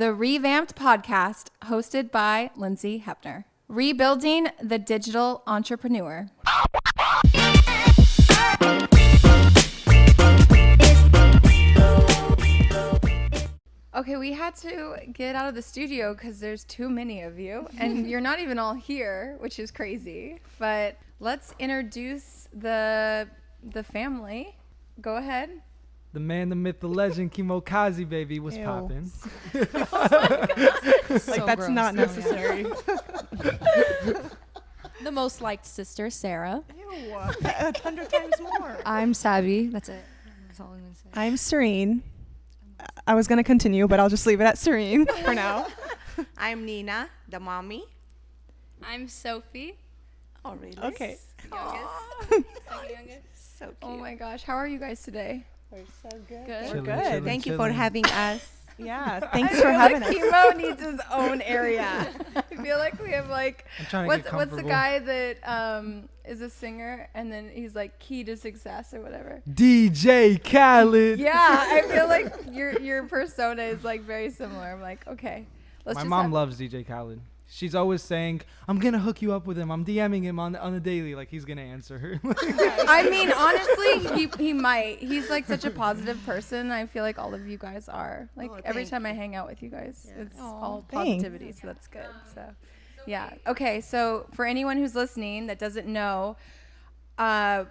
the revamped podcast hosted by Lindsay Hepner. Rebuilding the digital entrepreneur. Okay, we had to get out of the studio because there's too many of you, and you're not even all here, which is crazy. But let's introduce the family. Go ahead. The man, the myth, the legend, Keemokazi, baby. What's poppin'? Like, that's gross. Not necessary. The most liked sister, Sarah. Ew, 100 times more. I'm Sabby. That's it. That's all I'm going to say. I'm Serene. I was going to continue, but I'll just leave it at Serene for now. I'm Nina, the mommy. I'm Sophie. Oh, really? Okay. Second youngest. So cute. Oh my gosh, how are you guys today? We're so good. We're good. Thank you for having us. Yeah, thanks for having us. Chemo needs his own area. I feel like we have like, what's the guy that is a singer and then he's like key to success or whatever? DJ Khaled. Yeah, I feel like your persona is like very similar. I'm like, okay. My mom loves DJ Khaled. She's always saying, I'm going to hook you up with him. I'm DMing him on the daily. Like, he's going to answer her. I mean, honestly, he might. He's like such a positive person. I feel like all of you guys are. Like, every time I hang out with you guys, it's all positivity. So that's good. So, yeah. Okay, so for anyone who's listening that doesn't know, how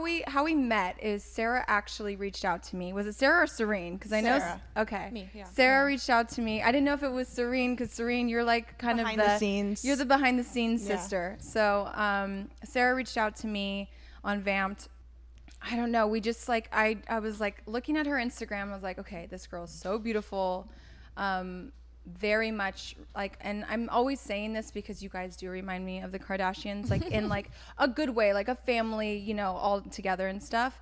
we met is Sarah actually reached out to me. Was it Sarah or Serene? Because I know. Okay. Me, yeah. Sarah reached out to me. I didn't know if it was Serene because Serene, you're like kind behind of the scenes. You're the behind the scenes sister. So Sarah reached out to me on Vamped. I don't know. We just like I was like looking at her Instagram. I was like, okay, this girl is so beautiful. Very much like, and I'm always saying this because you guys do remind me of the Kardashians, like in like a good way, like a family, you know, all together and stuff.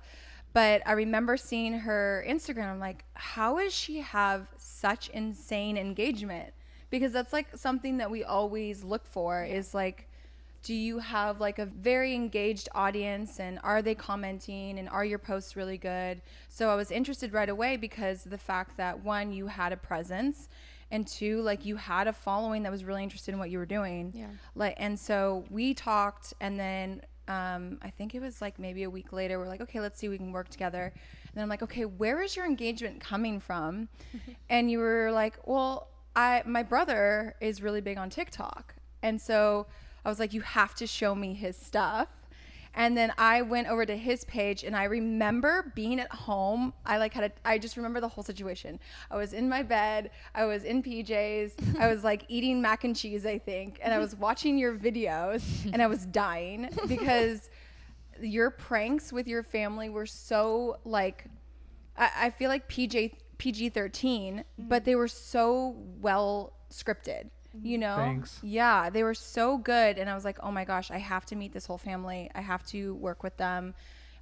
But I remember seeing her Instagram. I'm like, how does she have such insane engagement? Because that's like something that we always look for is like, do you have like a very engaged audience and are they commenting and are your posts really good? So I was interested right away because the fact that one, you had a presence, and two, like you had a following that was really interested in what you were doing. Yeah. Like, and so we talked, and then I think it was like maybe a week later, we're like, okay, let's see if we can work together. And then I'm like, okay, where is your engagement coming from? And you were like, well, my brother is really big on TikTok. And so I was like, you have to show me his stuff. And then I went over to his page, and I remember being at home. I just remember the whole situation. I was in my bed. I was in PJs. I was like eating mac and cheese, I think. And I was watching your videos, and I was dying because your pranks with your family were so like, I feel like PG-13, but they were so well scripted. You know, Thanks. Yeah, they were so good. And I was like, oh my gosh, I have to meet this whole family. I have to work with them.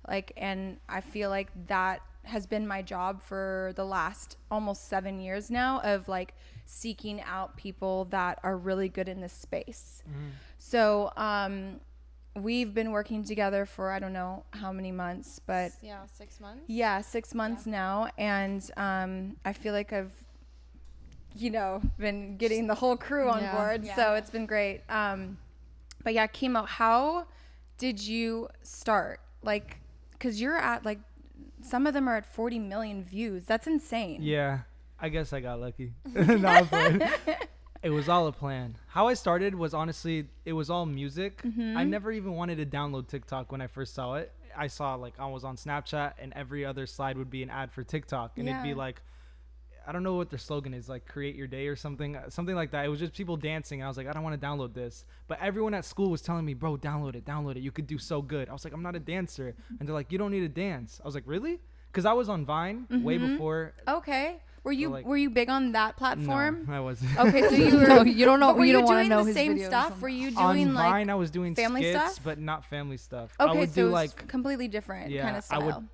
Like, and I feel like that has been my job for the last almost 7 years now of like seeking out people that are really good in this space. So, we've been working together for, I don't know how many months, but 6 months. Yeah, 6 months now. And, I feel like I've, you know, been getting the whole crew on board. So it's been great. But yeah, Keemo, how did you start? Like, cause you're at like, some of them are at 40 million views. That's insane. Yeah, I guess I got lucky. No, I'm playing. It was all a plan. How I started was honestly, it was all music. I never even wanted to download TikTok when I first saw it. I saw like, I was on Snapchat and every other slide would be an ad for TikTok. And it'd be like, I don't know what their slogan is, like create your day or something like that. It was just people dancing. I was like, I don't want to download this. But everyone at school was telling me, bro, download it. You could do so good. I was like, I'm not a dancer. And they're like, you don't need to dance. I was like, really? Because I was on Vine way before. Okay. Were you big on that platform? No, I wasn't. Okay, so you were. No, you don't know. Were you you don't want to doing know the his same videos stuff? Were you On doing like Vine, I was doing family skits, stuff? but not family stuff. Okay, I would so do it's like completely different kind of style. I would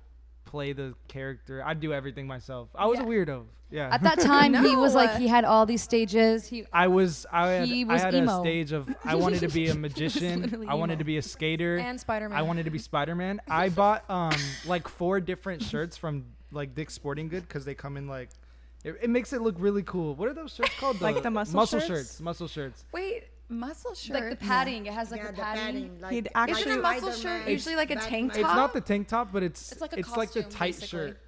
play the character. I'd do everything myself. I was a weirdo. Yeah. At that time, he was like, No. he had all these stages. I was had emo. a stage of I wanted to be a magician. literally I wanted emo. to be a skater. And Spider-Man. I wanted to be Spider-Man. I bought like 4 different shirts from like Dick's Sporting Good because they come in like It makes it look really cool. What are those shirts called? Like the muscle shirts? Muscle shirts. Wait, muscle shirt. Like the padding. It has like Yeah, the the padding. like, He'd like actually- Isn't a muscle shirt Spider-Man, usually like a tank Batman. top? It's not the tank top, but it's It's like a like the costume, tight basically. shirt.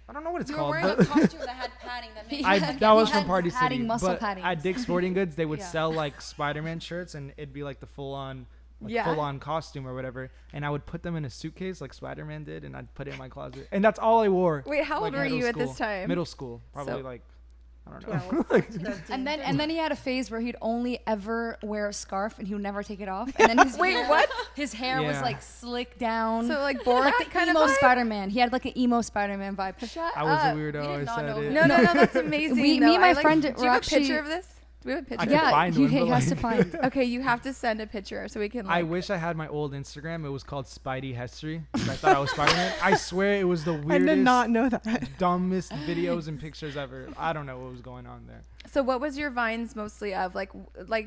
I don't know what it's You were called. wearing a But costume that had padding that made that was he from had Party padding, City. muscle But padding. at Dick's Sporting Goods, they would Yeah. sell like Spider-Man shirts, and it'd be like the full-on, Yeah. full-on costume or whatever. And I would put them in a suitcase like Spider-Man did, and I'd put it in my closet. And that's all I wore. Wait, how old like, were middle you at this school. time? Middle school, probably So- like, I don't know. 12, Like, 13. And then he had a phase where he'd only ever wear a scarf and he would never take it off. And then his Wait, hair, what? His hair was Yeah. like slick down. So like Borat like the kind emo of vibe? Spider-Man. He had like an emo Spider-Man vibe. Shut I was a up. weirdo. I did not said know it. him. No, that's amazing. Me though. and my I, like, friend do were you have actually- a picture of this? Do we have a I picture? could Yeah, find he, one, he but, has to like- find. Okay, you have to send a picture so we can. Like, I wish I had my old Instagram. It was called Spidey History. I thought I was Spider-Man. I swear it was the I weirdest, did not know that. dumbest videos and pictures ever. I don't know what was going on there. So what was your Vines mostly of? Like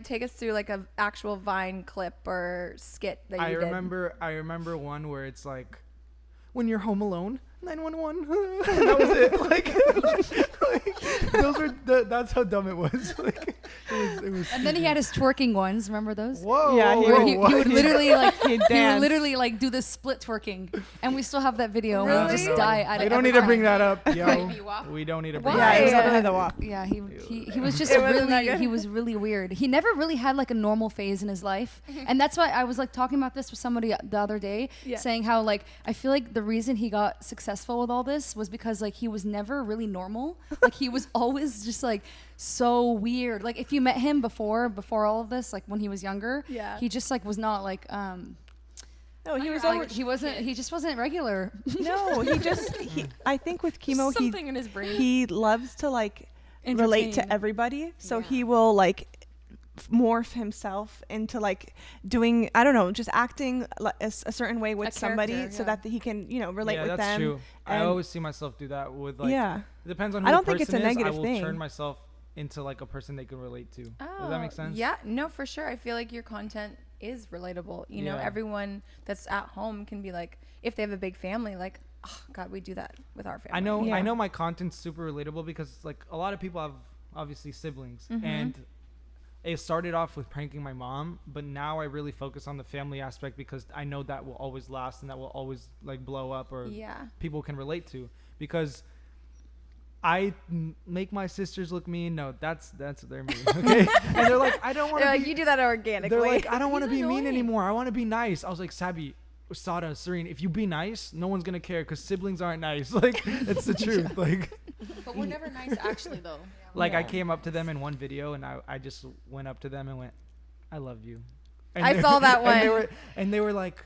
take us through like a actual Vine clip or skit that you I did. remember one where it's like, when you're home alone, 911. And that was it. Like those were that's how dumb it was. Like it was. And then he had his twerking ones. Remember those? Whoa. Yeah, he Where would- he would literally like He'd he would dance. literally like do the split twerking, and we still have that video. And Really? we just die at We it. don't every need to time. bring that up, yo. Baby wop. We don't need to bring Yeah, that it was up. not the WAP. Yeah, he was just It wasn't that really good? he was really weird. He never really had like a normal phase in his life, and that's why I was like talking about this with somebody the other day, Yeah. saying how like I feel like the reason he got successful with all this was because like he was never really normal. Like he was always just like so weird. Like if you met him before all of this, like when he was younger, Yeah. he just like was not like No, he was like always, he just wasn't regular. no, he just I think with chemo Something in his brain. he loves to like relate to Entertain. everybody. So Yeah. he will like morph himself into like doing, I don't know, just acting a certain way with A somebody character, so yeah. that he can, you know, relate Yeah, with that's them. true. I and- always see myself do that with like. yeah. It depends on who I the don't think it's a person is. negative I will thing. turn myself into like a person they can relate to. Oh, Does that make sense? Yeah, no, for sure. I feel like your content is relatable. You know, Yeah. everyone that's at home can be like, if they have a big family, like, oh God, we do that with our family. I know. Yeah. I know my content's super relatable because like a lot of people have obviously siblings, Mm-hmm. and it started off with pranking my mom, but now I really focus on the family aspect because I know that will always last and that will always like blow up or Yeah. people can relate to, because I make my sisters look mean. No, that's their mean. Okay, and they're like, I don't want They're to. like, you do that organically. They're like, I don't want to He's be mean annoying. anymore. I want to be nice. I was like, Sabi, Sada, Serene, if you be nice, no one's gonna care because siblings aren't nice. Like, it's the truth. Like, But we're never nice, actually, though. like I Yeah. came up to them in one video and I just went up to them and went, I love you. And I they- saw that and one. they were like,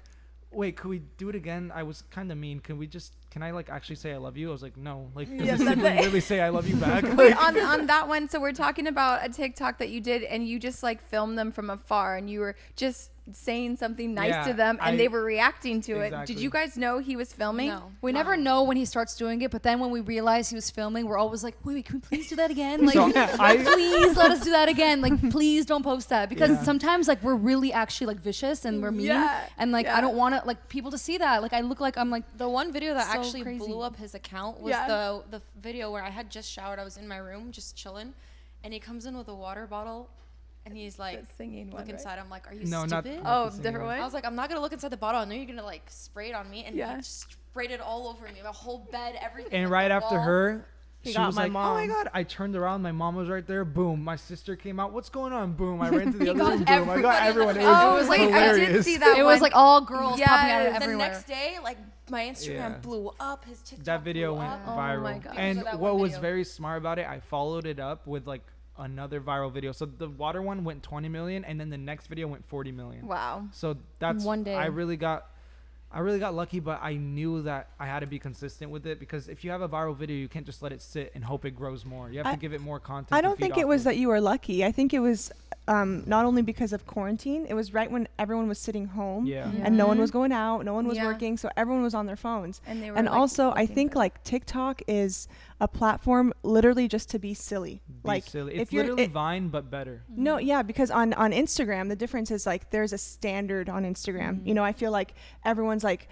wait, could we do it again? I was kind of mean. Can I like actually say I love you? I was like, no. Like, does Yes, a sibling that- really say I love you back? Wait, Like, on that one, so we're talking about a TikTok that you did and you just like filmed them from afar and you were just saying something nice Yeah, to them and I- they were reacting to it. Did Exactly. you guys know he was filming? No. We never know when he starts doing it, but then when we realize he was filming, we're always like, wait, can we please do that again? Like, So, I- please let us do that again. Like, please don't post that. Because Yeah. sometimes, like, we're really actually, like, vicious and we're mean. Yeah, And, like, yeah. I don't want to, like, people to see that. Like, I look like I'm, like, The one video that So actually crazy. blew up his account was Yeah. the video where I had just showered. I was in my room just chilling, and he comes in with a water bottle, and he's like, The singing one, look right? inside. I'm like, are you No, not- stupid? not Oh, the singing different one. one? I was like, I'm not gonna look inside the bottle. I know you're gonna like spray it on me, and Yeah. he just sprayed it all over me, my whole bed, everything. and like, right the after wall. her, He she got was my like, oh my mom. God. I turned around. My mom was right there. Boom. My sister came out. What's going on? Boom. I ran to the He other got room. Boom. I everybody got in the everyone. It family. was, Oh, it was like, I hilarious. did see that it one. was like all girls popping out of Yes. The everywhere. next day, like my Instagram Yeah. blew up. His TikTok. That video blew went up. Oh viral. my God. And Because of that what one was video. very smart about it, I followed it up with like another viral video. So the water one went 20 million, and then the next video went 40 million. Wow. So that's One day. I really got lucky, but I knew that I had to be consistent with it, because if you have a viral video, you can't just let it sit and hope it grows more. You have I- to give it more content. I to don't feed think it off was of. that you were lucky. I think it was not only because of quarantine, it was right when everyone was sitting home Yeah. and no one was going out, no one was Yeah. working, so everyone was on their phones. And they were And like, also, I looking think for- like TikTok is a platform literally just to be silly. Be like silly. if It's you're literally it- Vine, but better. no, yeah, because on Instagram, the difference is like there's a standard on Instagram. You know, I feel like everyone's like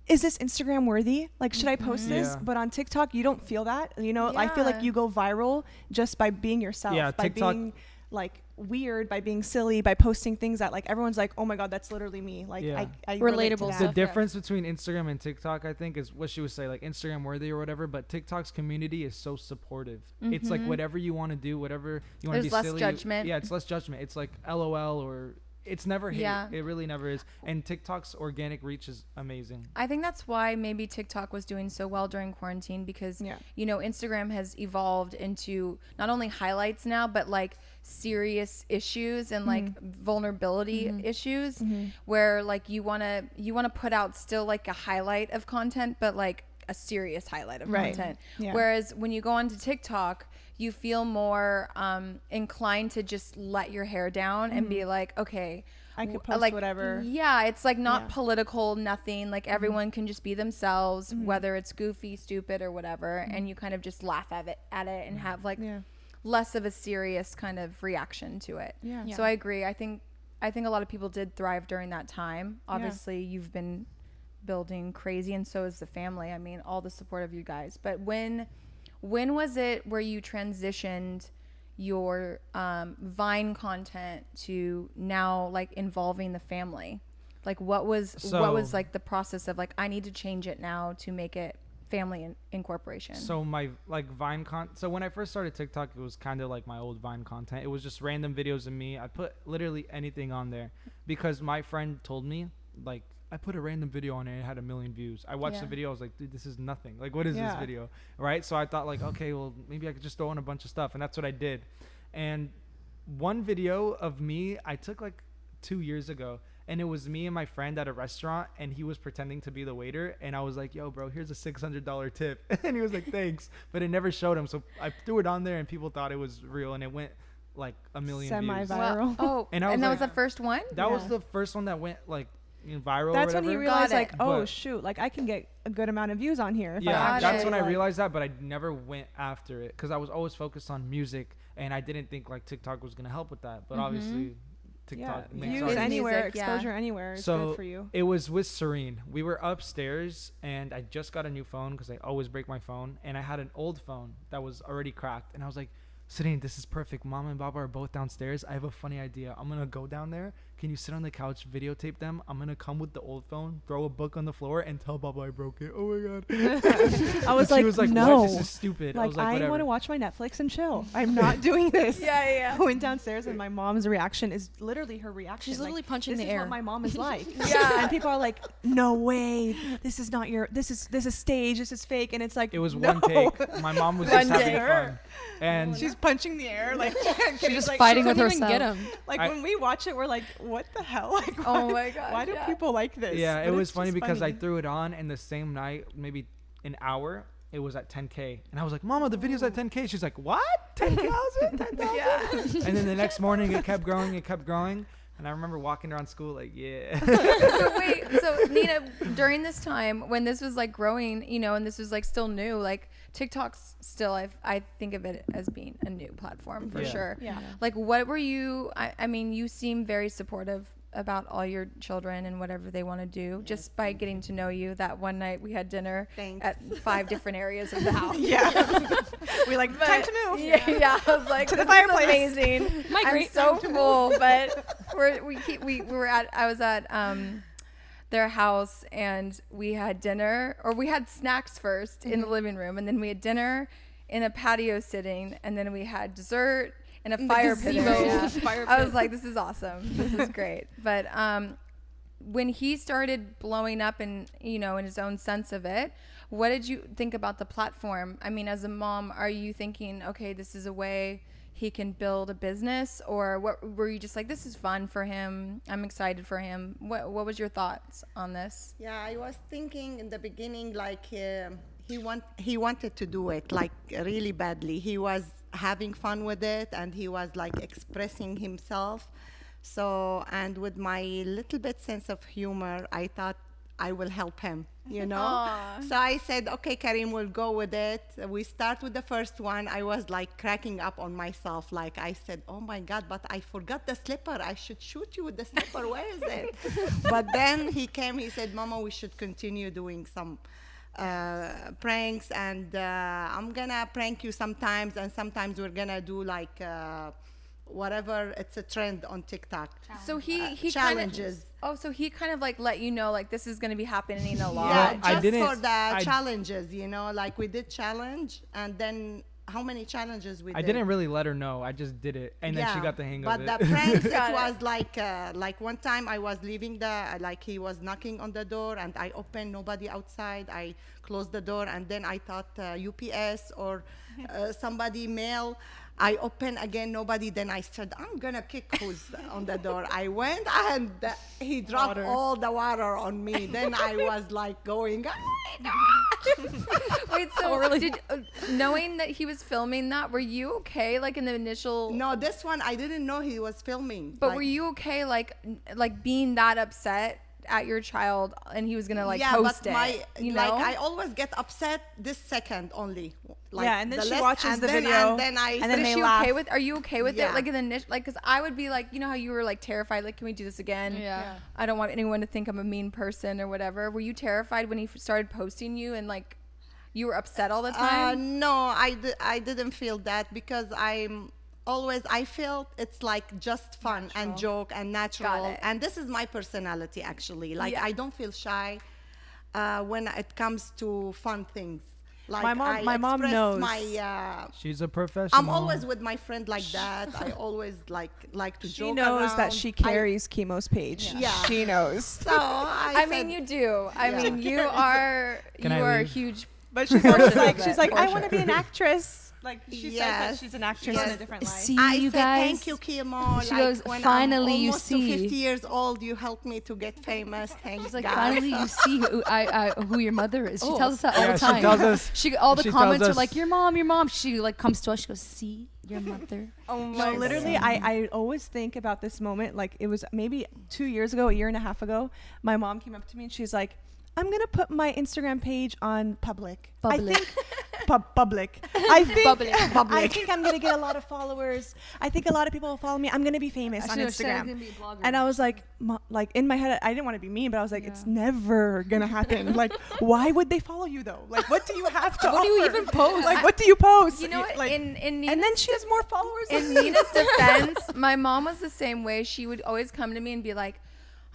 is this Instagram worthy? Like, should I post this? Yeah. But on TikTok, you don't feel that. You know, I feel Yeah. like you go viral just by being yourself. Yeah, by TikTok- being like weird, by being silly, by posting things that like everyone's like, oh my God, that's literally me. Like, Yeah. I relate to Relatable that. The stuff. Yeah. difference between Instagram and TikTok, I think, is what she would say, like Instagram worthy or whatever. But TikTok's community is so supportive. It's like whatever you want to do, whatever you want to There's be less silly. judgment. Yeah, it's less judgment. It's like LOL or it's never hate. Yeah. It really never is. And TikTok's organic reach is amazing. I think that's why maybe TikTok was doing so well during quarantine because, Yeah. you know, Instagram has evolved into not only highlights now, but like serious issues and like vulnerability issues where like you want to put out still like a highlight of content, but like a serious highlight of Right. content. Yeah. Whereas when you go onto TikTok, you feel more inclined to just let your hair down and be like, okay, I could w- post like, whatever. Yeah, it's like not Yeah. political, nothing. Like everyone can just be themselves, whether it's goofy, stupid, or whatever, and you kind of just laugh at it and have like Yeah. less of a serious kind of reaction to it. Yeah. So I agree. I think a lot of people did thrive during that time. Obviously, you've been building crazy, and so is the family. I mean, all the support of you guys. But when was it where you transitioned your Vine content to now like involving the family? Like what was So- like the process of like I need to change it now to make it family incorporation? So my like Vine so when I first started TikTok, it was kind of like my old Vine content. It was just random videos of me. I put literally anything on there because my friend told me, like, I put a random video on it, it had 1 million views. I watched the Yeah. video, I was like, dude, this is nothing. Like, what is this Yeah. video? Right? So I thought like, okay, well, maybe I could just throw in a bunch of stuff. And that's what I did. And one video of me I took like 2 years ago, and it was me and my friend at a restaurant, and he was pretending to be the waiter, and I was like, yo, bro, here's a $600 tip. And he was like, thanks. But it never showed him. So I threw it on there, and people thought it was real, and it went like 1 million views. Semi-viral. Oh, And and, I was that was like- the first one? That was Yeah. the first one that went like viral. That's or when he whatever. realized, Got like, it. oh But- shoot, like I can get a good amount of views on here. If I Yeah, Got that's it. when I like- realized that, but I never went after it because I was always focused on music, and I didn't think like TikTok was gonna help with that. But obviously, TikTok Yeah, makes views all these- anywhere, Music, yeah. exposure anywhere is So good for you. it was with Serene. We were upstairs, and I just got a new phone because I always break my phone, and I had an old phone that was already cracked, and I was like, Serene, this is perfect. Mom and Baba are both downstairs. I have a funny idea. I'm gonna go down there. Can you sit on the couch, videotape them? I'm gonna come with the old phone, throw a book on the floor, and tell Baba I broke it. Oh my god. I was She like, was like, no. what? This is stupid. I Like, was like, I whatever. want to watch my Netflix and chill. I'm not doing this. Yeah. I went downstairs, and my mom's reaction is literally her reaction. She's like, literally punching this the is air. what my mom is like. Yeah. And people are like, no way. This is not your. This is stage. This is fake. And it's like, It was no. one take. My mom was One just having take. fun. And She's punching the air, like She's just like, fighting she with Couldn't even herself. get him. Like I- when we watch it, we're like, what the hell? Like, Oh why- my gosh, Why do yeah. people like this? yeah, it But was it's funny just because I funny. threw it on, and the same night, maybe an hour, it was at 10K. And I was like, Mama, the video's at 10K. She's like, what? 10,000? 10,000? Yeah. And then the next morning, it kept growing. And I remember walking around school like, yeah. So wait, so Nina, during this time when this was like growing, you know, and this was like still new, like TikTok's still, I think of it as being a new platform for Yeah. sure. Yeah. Like, what were you? I mean, you seem very supportive about all your children and whatever they want to do. Just by getting to know you, that one night we had dinner Thanks. at 5 different areas of the house. Yeah. we like, time to move. Yeah, I was like, To the this is fireplace. amazing. I'm Migrate. so full, but I was at their house, and we had dinner, or we had snacks 1st in the living room, and then we had dinner in a patio sitting, and then we had dessert in a fire pit gazebo. area. Fire I was pit. like, this is awesome. This is great. But when he started blowing up and, you know, in his own sense of it, what did you think about the platform? I mean, as a mom, are you thinking, okay, this is a way he can build a business, or what were you just like, this is fun for him, I'm excited for him? What was your thoughts on this? Yeah, I was thinking in the beginning like he wanted to do it like really badly. He was having fun with it, and he was like expressing himself. So, and with my little bit sense of humor, I thought I will help him, you know. So I said, okay, Karim, we'll go with it. We start with the first one. I was like cracking up on myself. Like I said, oh my God, but I forgot the slipper. I should shoot you with the slipper. Where is it? But then he came, he said, Mama, we should continue doing some pranks, and I'm gonna prank you sometimes, and sometimes we're gonna do like whatever, it's a trend on TikTok. So he challenges. So he kind of like let you know like this is going to be happening a lot. Yeah, Well, I just didn't- for the I- challenges, you know, like we did challenge, and then how many challenges we did? I didn't really let her know. I just did it, and then she got the hang of it. But the pranks, Got it it. was like one time I was leaving like he was knocking on the door, and I opened, nobody outside. I closed the door, and then I thought UPS or somebody mail. I opened again, nobody. Then I said, I'm gonna kick who's on the door. I went, and he dropped all the water on me. Then I was like going, oh my God. Wait, so did knowing that he was filming that, were you okay like in the initial No, this one I didn't know he was filming. But like, were you okay like being that upset at your child and he was going to like yeah, post but it, you know? like I always get upset this second only. Like Yeah, and then the she less- watches and the then, video, and then I and But then is they she laugh. okay with? Are you okay with Yeah. it? Like in the initial, like, because I would be like, you know how you were like terrified, like, can we do this again? Yeah. I don't want anyone to think I'm a mean person or whatever. Were you terrified when he started posting you and like you were upset all the time? no, I didn't feel that because I felt it's like just fun and joke and natural. it. And this is my personality actually. Like Yeah. I don't feel shy when it comes to fun things. Like My mom express knows. She's a professional. I'm always with my friend like that. I always like to She joke knows that around. she carries Chemo's page. Yeah. She knows. So I mean, said- you do. I Yeah. mean, you are Can I a leave? huge. But she's always Portion like, of she's it, like, for I sure. want to be an actress. Like she says that Yes. she's an actress in Yes. a different life. See I you said, guys. thank you, Keemo. She like, goes, when "Finally, I'm you almost to see." 50 years old, you helped me to get famous. Thanks, She's like, God. finally, you see who your mother is. She tells us that all Yeah, the she time. tells us- She all the she comments tells are us- like, your mom. She like comes to us. She goes, see your mother. No, literally, I always think about this moment. Like it was maybe 2 years ago, a year and a half ago. My mom came up to me and she's like, I'm gonna put my Instagram page on public. Public. I think public. I think Public. I think I'm gonna get a lot of followers. I think a lot of people will follow me. I'm gonna be famous on She was saying Instagram. I'm gonna be a blogger. And I was like, like in my head, I didn't want to be mean, but I was like, it's never gonna happen. Like, why would they follow you though? Like, what do you have to What do you offer? even post? Like, what do you post? You know what? Like, in Nina's and then she has more followers. in Nina's defense, my mom was the same way. She would always come to me and be like,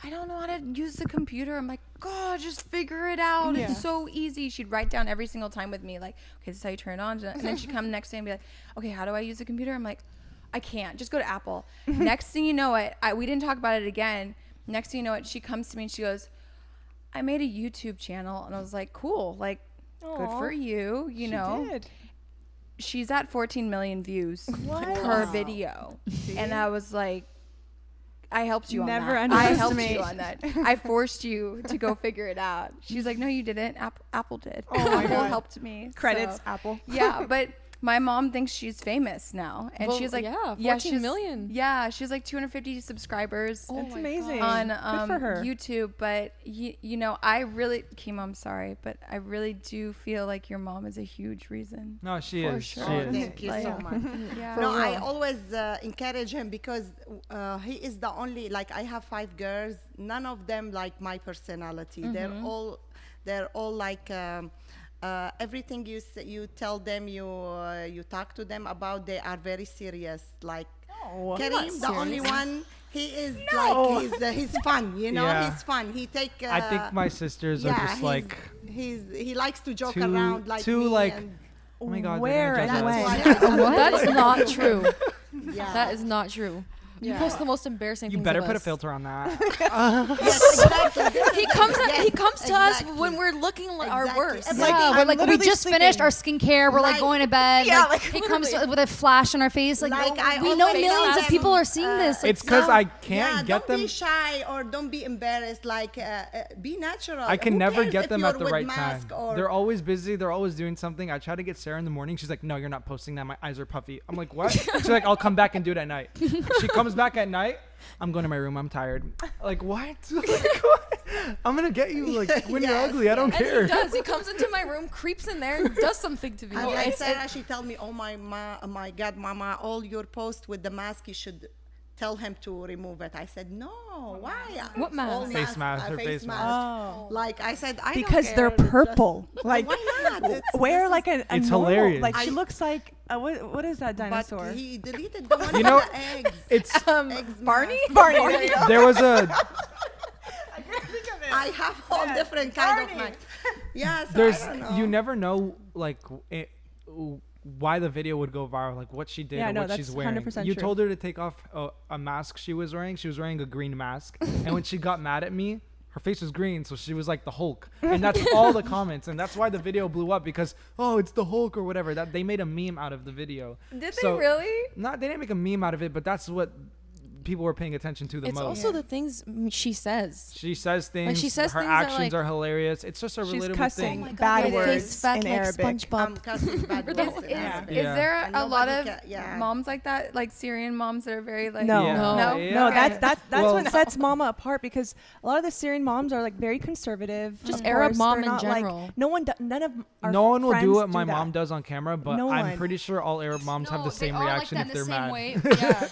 I don't know how to use the computer. I'm like, God, just figure it out. Yeah. It's so easy. She'd write down every single time with me, like, okay, this is how you turn it on. And then she'd come next day and be like, okay, how do I use the computer? I'm like, I can't. Just go to Apple. Next thing you know it, we didn't talk about it again. Next thing you know it, she comes to me and she goes, I made a YouTube channel. And I was like, cool. Like, good for you. You know, Did. she's at 14 million views per video. And I was like, I helped you Never on that. I helped underestimate. you on that. I forced you to go figure it out. She's like, no, you didn't. Apple did. Oh my Apple God. helped me. Credits, So, Apple. yeah, but my mom thinks she's famous now, and Well, she's like, yeah, 14 she's- million. Yeah, she's like 250 subscribers That's amazing. on Good for her. YouTube. But you know, I really, Keemo, I'm sorry, but I really do feel like your mom is a huge reason. No, she For is. sure. She Oh, is. thank you so Like- much. Yeah. No, I always encourage him because he is the only, like I have 5 girls, none of them like my personality. They're all like everything you tell them, you talk to them about, they are very serious. Like Karim, the only one, he is like he's fun, you know. Yeah. He's fun. He take. I think my sisters are just like he likes to joke too- around like too, me like, and oh my God, Where they're and gonna when? judge us. that's why I That is not true. yeah. That is not true. You post the most embarrassing You things better of put a us. filter on that. Yes, exactly. This He is- comes yes, he comes to us exactly. when we're looking like our Exactly. worst. It's Yeah, like, we're I'm like we literally just finished our sleeping. skincare. We're like Like- going to bed. Yeah, like, like, he comes literally. with a flash on our face. Like, Like, I we know always millions tell of people them, are seeing this. Like, It's because No, I can't get don't them. be shy or don't be embarrassed. Like, be natural. I can Who never cares get if them you're at the with right time. mask or- They're always busy. They're always doing something. I try to get Sarah in the morning. She's like, "No, you're not posting that. My eyes are puffy." I'm like, "What?" She's like, "I'll come back and do it at night." She comes comes back at night. I'm going to my room. I'm tired. Like, what? Like, what? I'm going to get you like when you're ugly. I don't And care. he does. He comes into my room, creeps in there, and does something to me. And like Sarah, she tell me, oh my God, Mama, all your posts with the mask, you should tell him to remove it. I said, no, why? What mask? All Face mask, her face mask. Oh. Like I said, I Because don't they're care. purple. Like, Why not? wear like a It's normal, hilarious. like she I- looks like what is that dinosaur? But he deleted the one You know, with the eggs. It's Eggs Barney? mask. Barney. there was a I have all different kind of like. Yes, there's I don't know. you never know like why the video would go viral, like what she did Yeah, or no, what she's that's wearing. 100% You true. told her to take off a mask she was wearing. She was wearing a green mask, and when she got mad at me, her face was green, so she was like the Hulk, and that's all the comments, and that's why the video blew up because it's the Hulk or whatever. That they made a meme out of the video. Did So- they really? Not they didn't make a meme out of it, but that's what people were paying attention to the It's most. also the things she says. She says things. she says her things that, actions like- are hilarious. It's just a She's relatable cussing thing. Oh my God, bad my face words fat in like Arabic. SpongeBob. cussing bad Is- words. Is Yeah. there And a lot nobody of yeah. moms like that, like Syrian moms that are very like No. Yeah. No. No? Yeah. No, Okay. that's Well- what sets mama apart because a lot of the Syrian moms are like very conservative. Just Of Arab course, mom they're in not, like- general. none of our No one will do friends what my that. mom does on camera, but No I'm one. pretty sure all Arab moms have the same reaction if they're mad. Yeah.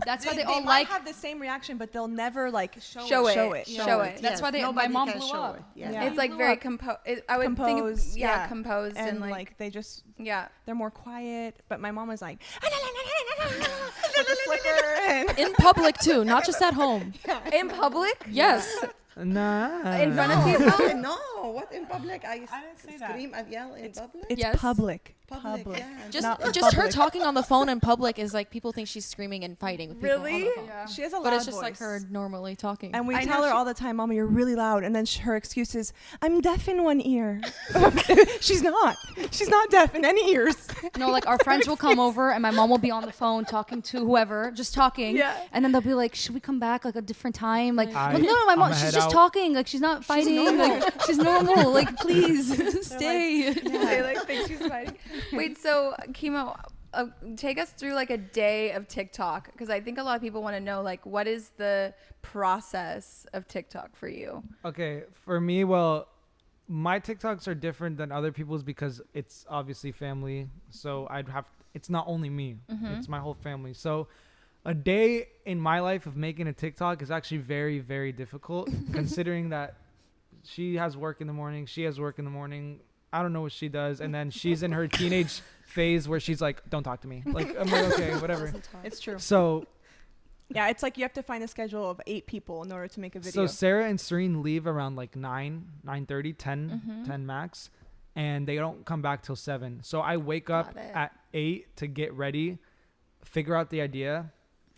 That's why they all might like. have the same reaction, but they'll never like Show it. Show it. Show it. That's why they- my Nobody mom can blew show up. it. Yeah. Yeah. It's like Blew very up. composed. I would Composed, think, yeah. composed and, and like, they just yeah. they're more quiet. But my mom was like with the slipper and In public too, not just at home. In public, Yes. Nah. in front of people. Oh, no, what in public? I didn't say that. scream and yell in public. it's Yes. public. Public, yeah. Just Not just her public. talking on the phone in public is like people think she's screaming and fighting with people on the Really? phone. Yeah. She has a loud But it's just like voice. her normally talking. And we I know tell her she- all the time, Mama, you're really loud. And then her excuse is, I'm deaf in one ear. She's not. She's not deaf in any ears. No, like our friends will come over and my mom will be on the phone talking to whoever, just talking. Yeah. And then they'll be like, "Should we come back like a different time?" Like, I- well, no, my mom, I'ma she's head just out. talking. Like she's not fighting. Like she's normal. Like please stay. They like think she's fighting. Wait, so Chemo, take us through like a day of TikTok because I think a lot of people want to know like what is the process of TikTok for you? Okay, for me, well, my TikToks are different than other people's because it's obviously family. So it's not only me, it's my whole family. So a day in my life of making a TikTok is actually very, very difficult considering that she has work in the morning. She has work in the morning. I don't know what she does. And then she's in her teenage phase where she's like, don't talk to me. Like, I'm like, okay, whatever. It's true. So Yeah, it's like you have to find a schedule of 8 people in order to make a video. So Sarah and Serene leave around like 9:30, 10 max, and they don't come back till 7. So I wake up Got it. at 8 to get ready, figure out the idea.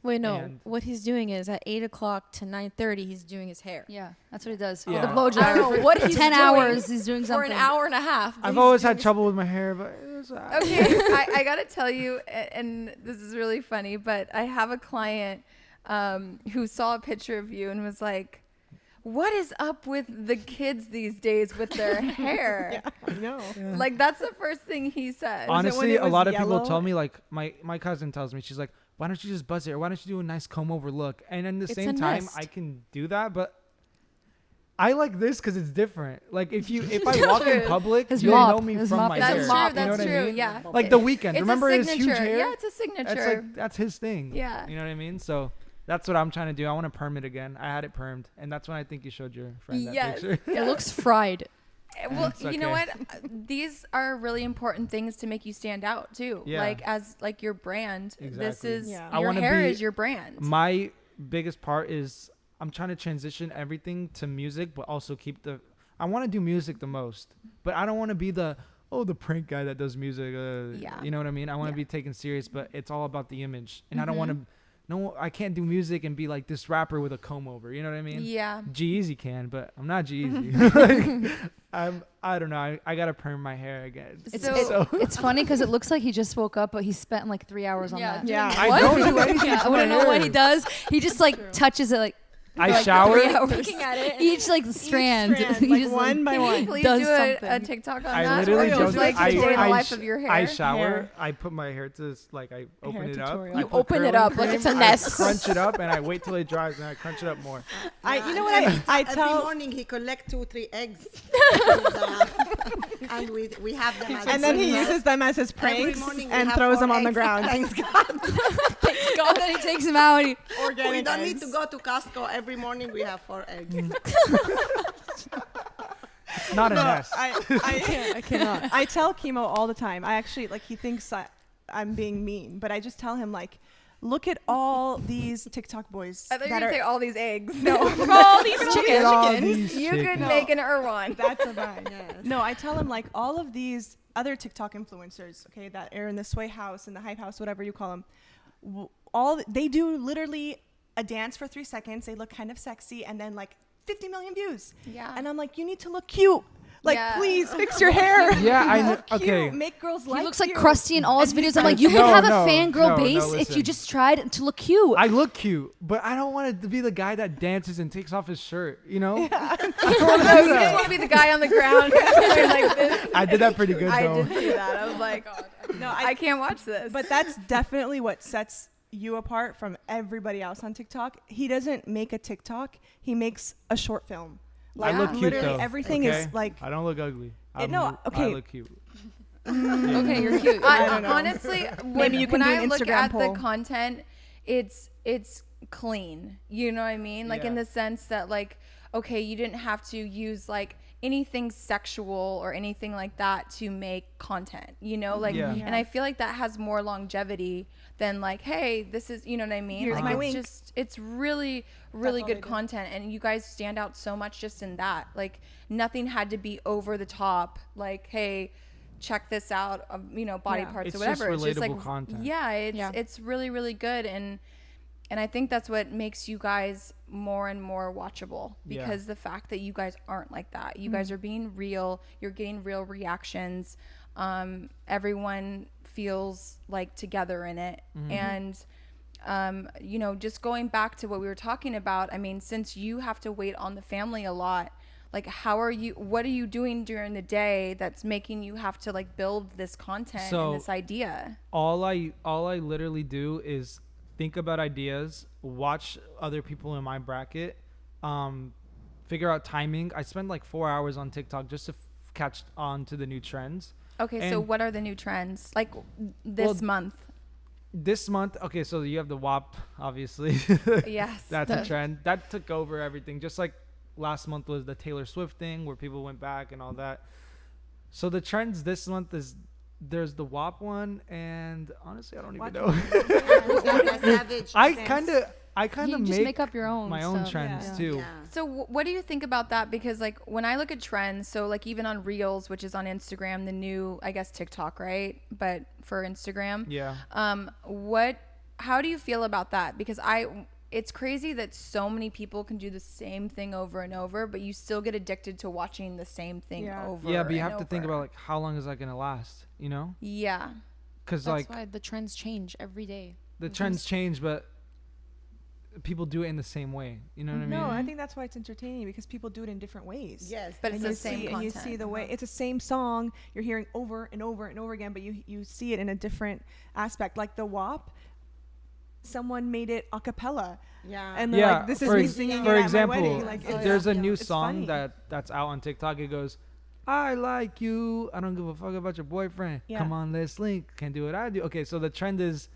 Wait, no. And- What he's doing is at 8 o'clock to 9:30, he's doing his hair. Yeah, that's what he does. Yeah. The blow dryer. I don't know what for he's 10 doing hours. He's doing For something. an hour and a half. I've always had trouble with my hair, but it's Okay, I gotta tell you, and this is really funny, but I have a client who saw a picture of you and was like, "What is up with the kids these days with their hair?" I know. Like that's the first thing he said. honestly, it a was lot of people yellow? tell me, like my cousin tells me, she's like, why don't you just buzz it, or why don't you do a nice comb over look? And at the It's same a time, nest. I can do that, but I like this because it's different. Like if I walk in True. public, His you'll mop. know me His from mop my is hair. That's his true. mop. You know That's what I true. mean? Yeah. Like the weekend. It's Remember a his signature. huge hair? Yeah, it's a signature. That's like that's his thing. Yeah. You know what I mean? So that's what I'm trying to do. I want to perm it again. I had it permed, and that's when I think you showed your friend that Yes. picture. It looks fried. Well, It's you know okay. what? These are really important things to make you stand out too. Yeah. Like as like your brand. This Exactly. is Yeah. I your wanna hair be- is your brand. My biggest part is I'm trying to transition everything to music, but also keep I want to do music the most, but I don't want to be the prank guy that does music. Yeah. You know what I mean? I want to Yeah. be taken serious, but it's all about the image, and I don't Mhm. want to. No, I can't do music and be like this rapper with a comb over. You know what I mean? Yeah. G-Eazy can, but I'm not G-Eazy. Like, I don't know. I gotta perm my hair again. It's, So- it's funny because it looks like he just woke up, but he spent like 3 hours on that. Yeah. I don't do anything I to my wouldn't know what hair. he does. He just like touches it like I like shower. 3 hours. Looking at it. Each like strand. strand, He like just, one by Can you one. please does do a something. TikTok on I that? literally Or don't. just like I, the day in the I, life sh- of your hair. I shower. Hair. I put my hair to like I open hair it up. tutorial. I You put open it curling up like cream, it's a I nest. crunch it up and I wait till it dries and I crunch it up more. You know what I Every tell. morning he collect 2-3 eggs, and we have them. As And then he breakfast. uses them as his Every pranks morning we and have throws 4 them on the eggs. ground. Thanks God. Thanks God that he takes him out. We Organic don't need eggs. to go to Costco. Every morning we have 4 eggs. It's not a nest. I cannot. I tell Keemo all the time. I actually like he thinks I'm being mean, but I just tell him like, look at all these TikTok boys I thought you that were are. gonna say all these eggs. No, all these Look at all chickens. these you could chickens. make an Irwan. That's a vine. Yes. No, I tell him like all of these other TikTok influencers, okay, that are in the Sway House and the Hype House, whatever you call them. All they do literally a dance for 3 seconds. They look kind of sexy, and then like 50 million views. Yeah. And I'm like, you need to look cute. Like, Yeah. please fix your hair. Yeah, I know. Look cute. Okay. Make girls He like looks like you. Krusty in all his And videos. he's I'm like, like, you could No, have no, a fangirl no, base if listen. you just tried to look cute. I look cute, but I don't want to be the guy that dances and takes off his shirt. You know, No, you just want to be the guy on the ground doing like this. I did that pretty good I though. did see that. I was like, No, I can't watch this. But that's definitely what sets you apart from everybody else on TikTok. He doesn't make a TikTok. He makes a short film. I look cute literally though. everything okay? is like I don't look ugly. no, I okay. look cute. Okay, you're cute. I don't know. Honestly, Maybe you can when do I an look Instagram at poll. the content, it's clean. You know what I mean? Like in Yeah. the sense that like, okay, you didn't have to use like anything sexual or anything like that to make content. You know, like, Yeah. and I feel like that has more longevity than like, hey, this is, you know what I mean? Here's like my it's wink. just, it's really all good they do. content, and you guys stand out so much just in that. Like nothing had to be over the top. Like, hey, check this out, you know, body Yeah. parts It's or whatever. just It's just like, relatable content. yeah, Yeah. it's really good, and I think that's what makes you guys more and more watchable, Yeah. because the fact that you guys aren't like that. You guys are being real. You're getting real reactions. Everyone feels like together in it. And you know, just going back to what we were talking about, I mean, since you have to wait on the family a lot, like what are you doing during the day that's making you have to like build this content So- and this idea? All I literally do is think about ideas, watch other people in my bracket, figure out timing. I spend like 4 hours on TikTok just to catch on to the new trends. Okay, so And- what are the new trends like this Well, month? This month, okay, so you have the WAP, obviously. Yes. That's a trend. That took over everything. Just like last month was the Taylor Swift thing where people went back and all that. So the trends this month is there's the WAP one, and honestly, I don't even know. Savage. I kind of You just make up your own my own stuff. trends Yeah. too. Yeah. So what do you think about that? Because like when I look at trends, so like even on Reels, which is on Instagram, the new, I guess, TikTok, right? But for Instagram. Yeah. How do you feel about that? Because it's crazy that so many people can do the same thing over and over, but you still get addicted to watching the same thing Yeah. over. Yeah, but you and have to think over. about like how long is that gonna last? You know, Yeah. because That's like why the trends change every day. the trends change, but people do it in the same way. You know what I mean? No, I think that's why it's entertaining, because people do it in different ways. Yes. But it's And the you same see, content. and you see the way it's the same song you're hearing over and over and over again, but you see it in a different aspect. Like the WAP, someone made it a cappella, Yeah. and they're like, "This is me singing for it example, at my wedding." Like, it's- there's a yeah. new It's song funny. that's out on TikTok. It goes, "I like you. I don't give a fuck about your boyfriend. Yeah. Come on, let's link. Can do what I do." Okay, so the trend is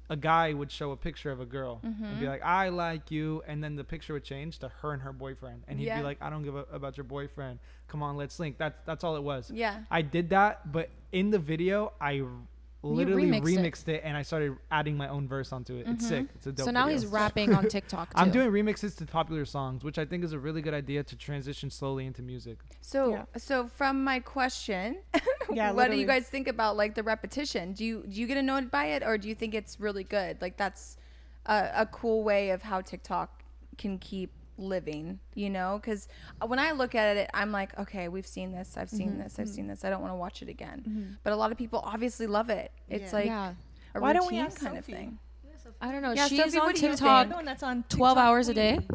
a guy would show a picture of a girl and be like, "I like you," and then the picture would change to her and her boyfriend, and he'd Yeah. be like, "I don't give a about your boyfriend. Come on, let's link." That's all it was. Yeah. I did that, but in the video, I literally remixed it. remixed it, and I started adding my own verse onto it. It's sick. It's a dope So now video. he's rapping on TikTok too. I'm doing remixes to popular songs, which I think is a really good idea to transition slowly into music. So Yeah. so from my question, Yeah, what do you literally. guys think about like the repetition? Do you get annoyed by it, or do you think it's really good? Like that's a cool way of how TikTok can keep living, you know? Because when I look at it, I'm like, okay, we've seen this, I've seen this, I've seen this. I don't want to watch it again. But a lot of people obviously love it. It's Yeah. like Yeah. a Why don't we routine ask kind of Sophie? thing. I don't know. Yeah, She's Sophie, on what do you TikTok think? One that's on 12 TikTok hours a day. Queen.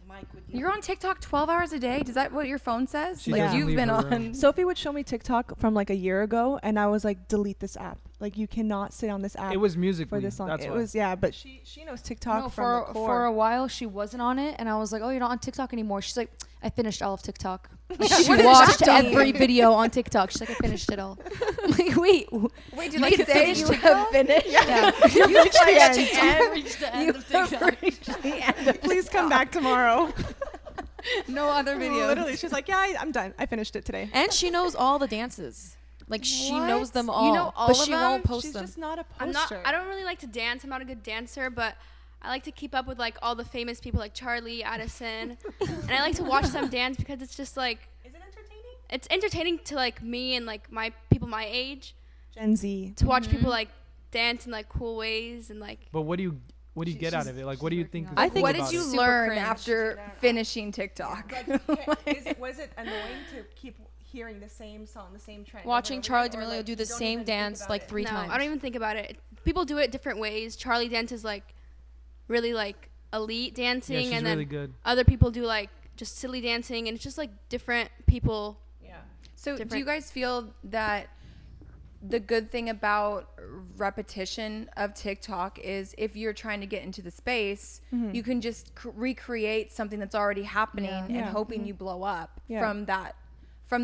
My You're on TikTok 12 hours a day? Is that what your phone says? She like doesn't you've leave been her on. room. Sophie would show me TikTok from like a year ago, and I was like, delete this app. Like, you cannot sit on this app It was music for this song. That's It why. was, yeah, but she knows TikTok No, from for the core. for a while she wasn't on it, and I was like, "Oh, you're not on TikTok anymore." She's like, "I finished all of TikTok." Like, she What does watched that every mean? video on TikTok. She's like, "I finished it all." I'm like, wait, Wait, did you you can say finish you TikTok? have finished? yeah. You reached the end. I reached the end of TikTok. Please come back tomorrow. No other videos. Literally, she's like, yeah, I'm done. I finished it today. And she knows all the dances. Like she knows them What? all. You know all but of she them? won't post She's them. just not a I'm not. poster. I don't really like to dance. I'm not a good dancer, but I like to keep up with like all the famous people like Charlie, Addison, and I like to watch them dance because it's just like Is it entertaining? it's entertaining to like me and like my people my age Gen Z. to watch people like dance in like cool ways and like But what do you get out of it? Like, what do you think? working is on I cool think What about did you it? super learn cringe. after finishing TikTok? Was it annoying to keep hearing the same song, the same trend? Watching over Charli and over, or, D'Amelio like, do you the don't same even think dance about like it? 3 no, times. I don't even think about it. People do it different ways. Charlie dances like really like elite dancing, Yeah, she's and really then good. other people do like just silly dancing, and it's just like different people. Yeah. So do you Different. guys feel that the good thing about repetition of TikTok is if you're trying to get into the space, you can just recreate something that's already happening and Yeah. hoping you blow up Yeah. from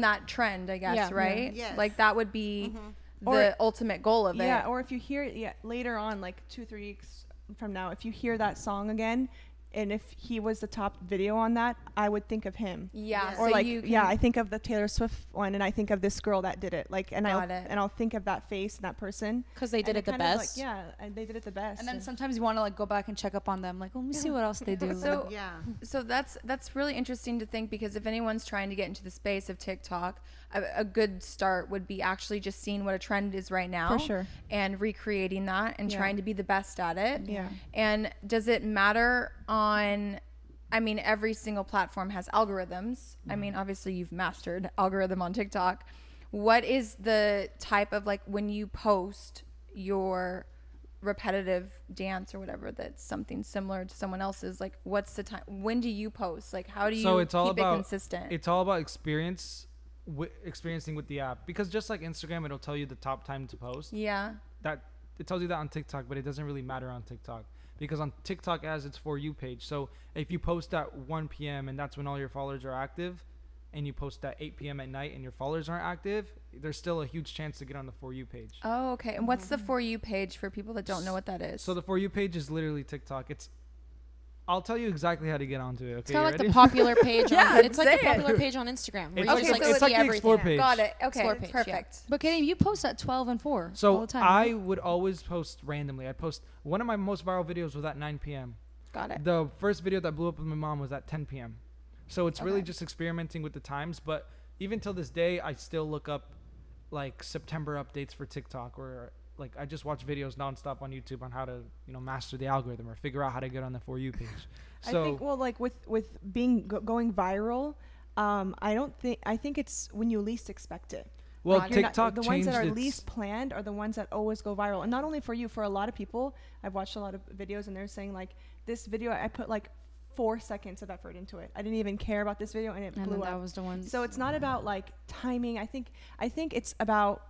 that trend, I guess, Yeah. right? Yes. Like that would be the Or- ultimate goal of Yeah, it. or if you hear it later on, like 2-3 weeks from now, if you hear that song again, and if he was the top video on that, I would think of him. Yeah. Or so like, you can, yeah, I think of the Taylor Swift one, and I think of this girl that did it. Like, and Got it. I'll think of that face and that person. because they did And it the kind of, best. Like, yeah, and they did it the best. And then sometimes you want to like go back and check up on them. Like, let me see what else they do. So Yeah. So that's really interesting to think, because if anyone's trying to get into the space of TikTok, a good start would be actually just seeing what a trend is right now, For sure. and recreating that and Yeah. trying to be the best at it. Yeah. And does it matter on? I mean, every single platform has algorithms. I mean, obviously you've mastered algorithm on TikTok. What is the type of, like, when you post your repetitive dance or whatever that's something similar to someone else's, like, what's the time? When do you post? Like, how do you So it's all keep about it consistent? It's all about experiencing with the app, because just like Instagram, it'll tell you the top time to post. Yeah. That it tells you that on TikTok, but it doesn't really matter on TikTok, because on TikTok it has its For You page. So if you post at 1 p.m. and that's when all your followers are active, and you post at 8 p.m. at night and your followers aren't active, there's still a huge chance to get on the For You page. Oh, okay. And what's the For You page for people that don't know what that is? So the For You page is literally TikTok. I'll tell you exactly how to get onto it. Okay, It's kind you of like ready? the popular page. Yeah, on, it's like say the popular it. page on Instagram. Where It's you Okay, just like so it's see like the Explore everything. page. Got it. Okay. Explore page, yeah. Perfect. But Katie, you post at 12 and 4 all So the time. I right? would always post randomly. I post one of my most viral videos was at 9 p.m. Got it. The first video that blew up with my mom was at 10 p.m. So it's really Okay. just experimenting with the times. But even till this day, I still look up like September updates for TikTok, or like I just watch videos nonstop on YouTube on how to, master the algorithm or figure out how to get on the For You page. So I think, well, like with being going viral, I think it's when you least expect it. well, You're not- TikTok the changed ones that are its- least planned are the ones that always go viral, and not only for you, for a lot of people. I've watched a lot of videos, and they're saying like, this video I put like 4 seconds of effort into it. I didn't even care about this video, and it and blew then that up. was the one. So it's not about like timing. I think it's about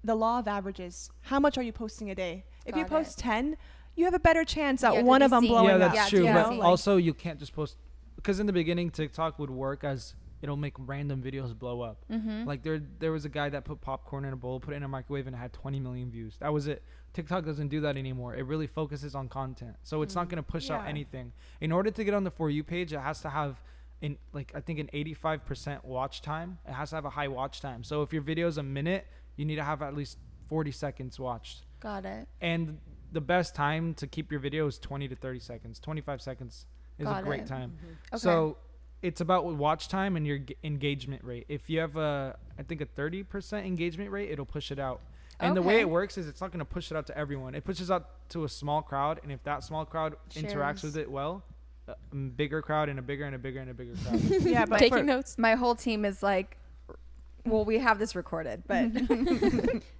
the law of averages. How much are you posting a day? If you Got post it. 10, you have a better chance at Yeah, to one be of them seen. blowing yeah, up. that's true. you But know, also, you can't just post, because in the beginning, TikTok would work as it'll make random videos blow up. Mm-hmm. Like there was a guy that put popcorn in a bowl, put it in a microwave, and it had 20 million views. That was it. TikTok doesn't do that anymore. It really focuses on content, so it's not going to push out Yeah. anything. In order to get on the For You page, it has to have I think an 85% watch time. It has to have a high watch time. So if your video is a minute, you need to have at least 40 seconds watched. Got it. And the best time to keep your video is 20 to 30 seconds. 25 seconds is Got a great it. time. Okay. So it's about watch time and your engagement rate. If you have I think a 30% engagement rate, it'll push it out. And the way Okay. it works is it's not going to push it out to everyone. It pushes out to a small crowd, and if that small crowd interacts Shares. with it well, a bigger crowd and a bigger and a bigger and a bigger crowd. Yeah, but Taking for- notes. My whole team is like, well, we have this recorded, but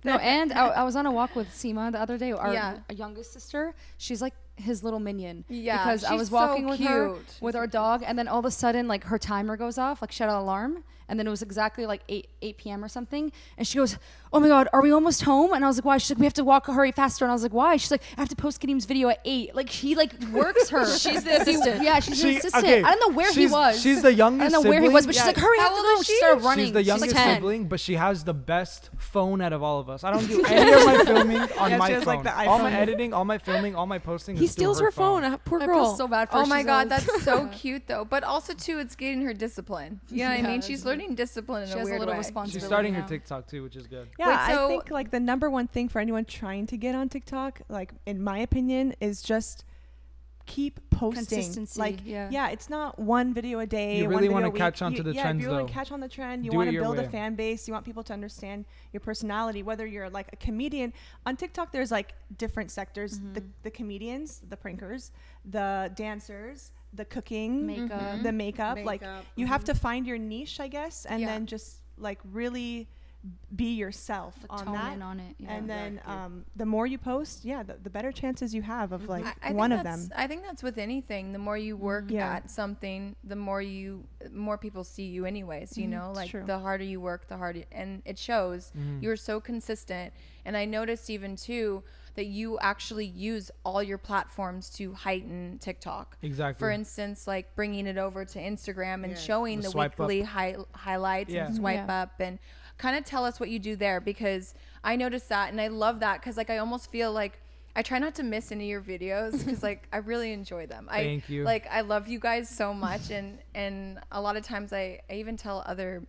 No, and I was on a walk with Seema the other day, our Yeah. youngest sister. She's like his little minion. Yeah, because I she's was walking so with her cute. with our dog, and then all of a sudden, like her timer goes off, like she had an alarm, and then it was exactly like 8 p.m. or something, and she goes, "Oh my God, are we almost home?" And I was like, "Why?" She's like, "We have to hurry faster." And I was like, "Why?" She's like, "I have to post Kadeem's video at 8." Like she like works her. She's the assistant. Yeah, she's the assistant. okay, I don't know where he was. She's the youngest I don't know where he was, but she's sibling. like, "Hurry, I How have to old go." is She she? started running. She's the youngest 10. sibling, but she has the best phone out of all of us. I don't do any of my filming on Yeah, my she has, phone. like, the all my iPhone. editing, all my filming, all my posting. He is through steals her phone. Poor I girl. feel so bad for her. Oh my She's God, always- that's so cute though. But also too, it's getting her discipline. You know what I mean? Yeah, She's learning discipline in She a has a weird little way. responsibility. She's starting her now. TikTok too, which is good. Yeah, Wait, so- I think like the number one thing for anyone trying to get on TikTok, like in my opinion, is just keep posting. Consistency, Like, yeah. it's not one video a day. You one really video wanna a week. catch on to the trends, if you want though. to catch on the trend, you Do it want to your build a way. fan base. You want people to understand your personality. Whether you're like a comedian on TikTok, there's like different sectors: the comedians, the prankers, the dancers, the cooking, Makeup. the makeup. Like Makeup, you have to find your niche, I guess, and Yeah. then just like really be yourself Like, on tone that. in on it. Yeah. And then the more you post, the better chances you have of like I one think of them. I think that's with anything. The more you work Yeah. at something, the more people see you anyways, you know? it's Like true. the harder you work, the harder and it shows. You're so consistent. And I noticed even too that you actually use all your platforms to heighten TikTok. Exactly. For instance, like bringing it over to Instagram and Yes. showing The the swipe up. weekly highlights Yeah. and swipe Yeah. up and kind of tell us what you do there, because I noticed that and I love that because like I almost feel like I try not to miss any of your videos because like I really enjoy them. Thank you. Like I love you guys so much, and a lot of times I even tell other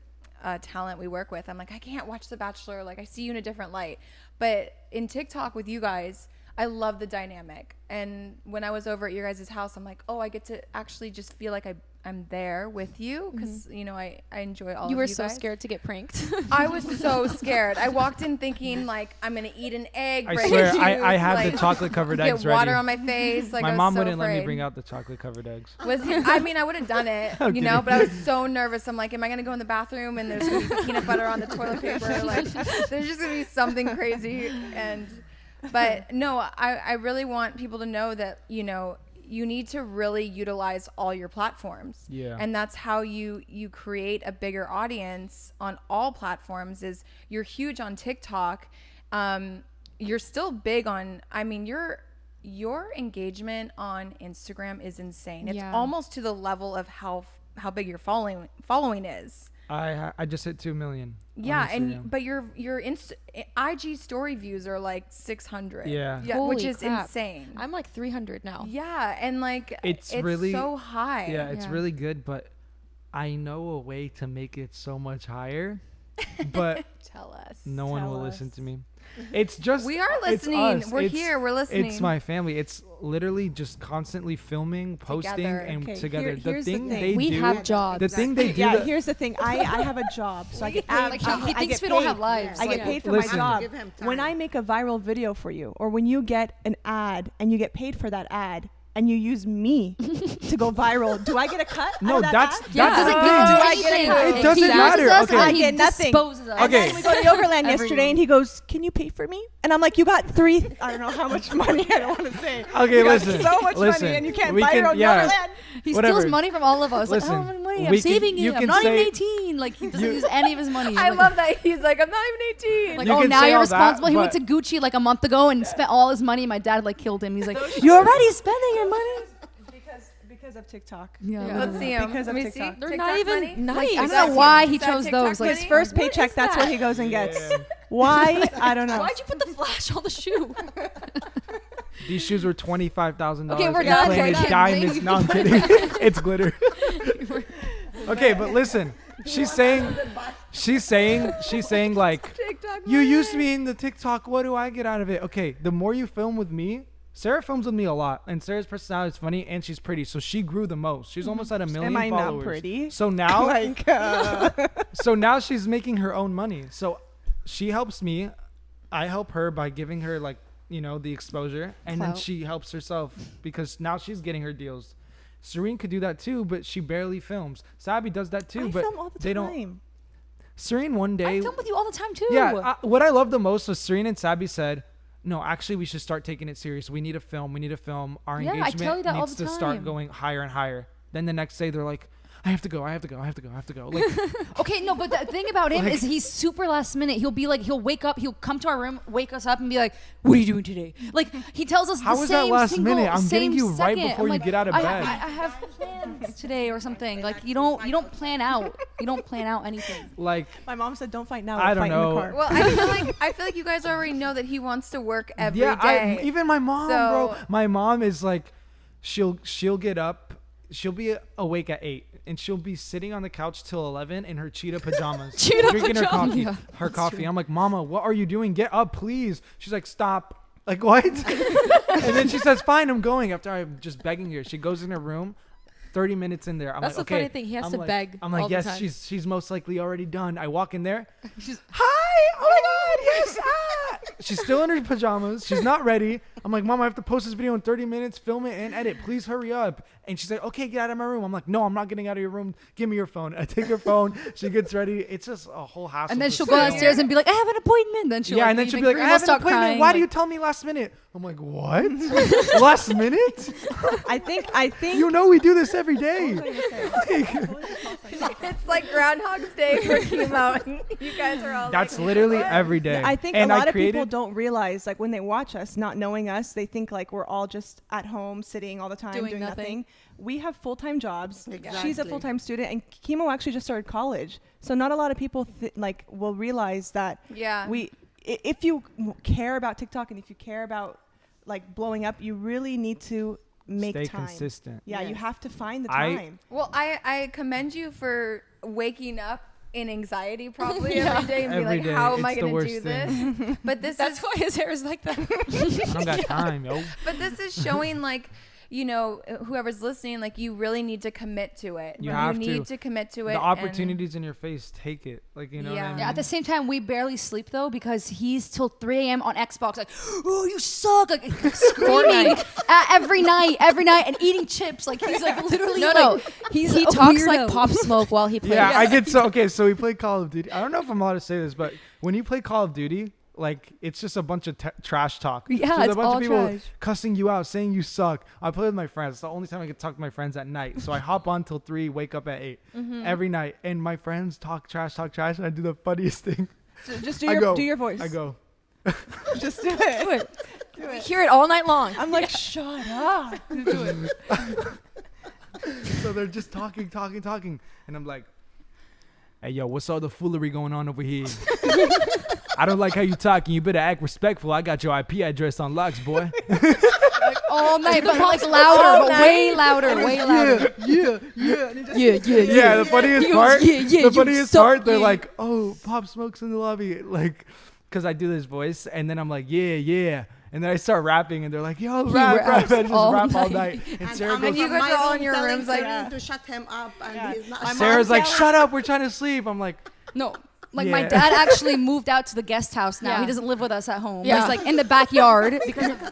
talent we work with, I'm like, I can't watch The Bachelor, like I see you in a different light. But in TikTok with you guys, I love the dynamic. And when I was over at your guys' house, I'm like, oh, I get to actually just feel like I'm there with you because you know I enjoy all. You of were you so guys. scared to get pranked. I was so scared. I walked in thinking like I'm gonna eat an egg. I break swear, a tooth, I had like, the chocolate covered eggs get water ready. on my face. Like My I was mom so wouldn't let me afraid. bring out the chocolate covered eggs. Was he, I mean, I would have done it, I'm you know, kidding. but I was so nervous. I'm like, am I gonna go in the bathroom and there's gonna be peanut butter on the toilet paper? Like, there's just gonna be something crazy. But no, I really want people to know that, you know, you need to really utilize all your platforms. Yeah. And that's how you create a bigger audience on all platforms. Is you're huge on TikTok. You're still big on, I mean, your engagement on Instagram is insane. It's Yeah. almost to the level of how big your following is. I just hit 2 million. on Yeah, Instagram. but your IG story views are like 600. Yeah. which Holy is crap. insane. I'm like 300 now. Yeah, and like It's it's really- so high. Yeah, it's Yeah. really good, but I know a way to make it so much higher, but Tell us. no one Tell will us. listen to me. It's just We are it's listening. us. We're It's- here. We're listening. It's my family. It's literally just constantly filming, posting, Together. and Okay, together. here's the thing. They We do, have jobs. the thing they do. Yeah, that- here's the thing. I have a job, so I get paid. Like he I thinks get we don't paid. have lives. I get like- paid for Listen. my Give job. him When time. I make a viral video for you, or when you get an ad and you get paid for that ad, and you use me to go viral, do I get a cut? No, out of that that's ad? Yeah, that's the doesn't thing. give Do us I get anything. it? It doesn't He matter. uses us Okay. and I he get nothing. disposes us. And Okay. then we go to Yogurland Every yesterday, and he goes, "Can you pay for me?" And I'm like, "You got three. I don't know how much money. I don't want to say. Okay, you got listen. so much listen. money, and you can't We buy can- your own yeah. Yogurland." He Whatever. steals money from all of us. Listen, like, I don't have any money. we I'm can- saving you it. I'm can not even say- 18. Like he doesn't You- use any of his money. I Like- love that. He's like, I'm not even 18. Like, You oh, can now say you're all that, responsible. He went but- to Gucci like a month ago and spent all his money. My dad like killed him. He's like, you're already spending your money. Because of TikTok. Yeah. Let's see him. Because of Let me see. TikTok. They're TikTok not even money? nice. Like, I Is don't that- know why he is that chose TikTok those. Like money? His first What paycheck, is that's what that? he goes and gets. Yeah. Why? I don't know. Why'd you put the flash on the shoe? These shoes were $25,000. Okay, we're and done. plain We're as done. diamonds. No, I'm kidding. It's glitter. Okay, but listen. She's saying like, TikTok you money. used me in the TikTok. What do I get out of it? Okay, the more you film with me, Sarah films with me a lot, and Sarah's personality is funny, and she's pretty, so she grew the most. She's almost at 1 million Am I followers. not pretty? So now, Like, so now she's making her own money. So she helps me, I help her by giving her like, you know, the exposure, and then Clout. she helps herself because now she's getting her deals. Serene could do that too, but she barely films. Sabi does that too, I but film all the they don't. time. Serene one day, I film with you all the time too. yeah. What I love the most was Serene and Sabi said, no, actually, we should start taking it serious. We need a film. Our Yeah, I tell you engagement that all needs the to start time. going higher and higher. Then the next day, they're like, I have to go. Like, Okay, no, but the thing about him Like- is he's super last minute. He'll be like, he'll wake up, he'll come to our room, wake us up, and be like, "What are you doing today?" Like he tells us How the is that same last single, minute? I'm getting same you right second. before I'm you like, get out of I bed. have plans today or something. Like you don't plan out. You don't plan out anything. like My mom said, "Don't fight now. I We'll don't fight know. in the car." Well, I feel like you guys already know that he wants to work every day. yeah, even my mom, bro. So- My mom is like, she'll get up, she'll be awake at 8, and she'll be sitting on the couch till 11 in her cheetah pajamas, drinking her coffee. Yeah, her coffee. I'm like, Mama, what are you doing? Get up, please. She's like, stop. Like what? And then she says, fine, I'm going. After I'm just begging her, she goes in her room. 30 minutes in there. I'm That's like, the okay. funny thing. He has I'm to like, beg I'm like, all the yes, time. she's most likely already done. I walk in there. Hi! Oh my God! Yes! Ah! She's still in her pajamas. She's not ready. I'm like, Mom, I have to post this video in 30 minutes, film it, and edit. Please hurry up. And she's like, okay, get out of my room. I'm like, no, I'm not getting out of your room. Give me your phone. I take her phone. She gets ready. It's just a whole hassle. And then to she'll sit go there. downstairs and be like, "I have an appointment." Then she'll Yeah, like, and then leave she'll be like, I Green will have an start appointment. crying, Why do like- you tell me last minute? I'm like, what? Last minute? I think You know we do this every day. It's like Groundhog's Day for chemo. You guys are all That's like, literally "What?" every day. I think and a lot of created, people don't realize, like when they watch us, not knowing us, they think like we're all just at home sitting all the time Doing doing nothing. nothing. We have full-time jobs. She's a Exactly. full-time student, and Chemo actually just started college. So not a lot of people like will realize that Yeah. if you care about TikTok and if you care about like blowing up, you really need to make stay time. consistent. Yeah, you Yes. have to find the I- time. Well, I commend you for waking up in anxiety probably every day and be Every like, day. how am I It's the going to worst do thing. this? But this That's is why his hair is like that. I don't got time, yo. but this is showing like, you know, whoever's listening, like you really need to commit to it. You have need to. to commit to it. The and- opportunities in your face, take it. Like, you know Yeah. what I mean? Yeah, at the same time, we barely sleep though because he's till 3 a.m. on Xbox, like, "Oh, you suck!" Like screaming every night, and eating chips. Like he's like literally. No. like, he's He a talks weirdo. like Pop Smoke while he plays. Yeah, I get so okay. So we play Call of Duty. I don't know if I'm allowed to say this, but when you play Call of Duty, like it's just a bunch of trash talk. Yeah, so there's it's a bunch all of people trash. cussing you out, saying you suck. I play with my friends. It's the only time I get to talk to my friends at night. So I hop on till 3, wake up at 8 every night, and my friends talk trash, and I do the funniest thing. Just I go, do your voice. I go. Just do it. We hear it all night long. I'm like, shut up. Do it. So they're just talking, and I'm like, hey, yo, what's all the foolery going on over here? I don't like how you talking. You better act respectful. I got your IP address on locks, boy. all night, but like louder, but way louder, way louder. Yeah. Yeah. The funniest You- part. yeah, yeah, The you funniest suck, part. They're yeah. like, "Oh, Pop Smoke's in the lobby," like, because I do this voice, and then I'm like, "Yeah," and then I start rapping, and they're like, "Yo, rap!" I just all rap all night. night. And Sarah I'm goes, And you from guys my are all room in your telling rooms, like- Karim to shut him up, and Yeah. he's not. My mom Sarah's like, tells- "Shut up! We're trying to sleep." I'm like, No. Like my Yeah. dad actually moved out to the guest house now. Yeah. He doesn't live with us at home. Yeah. He's like in the backyard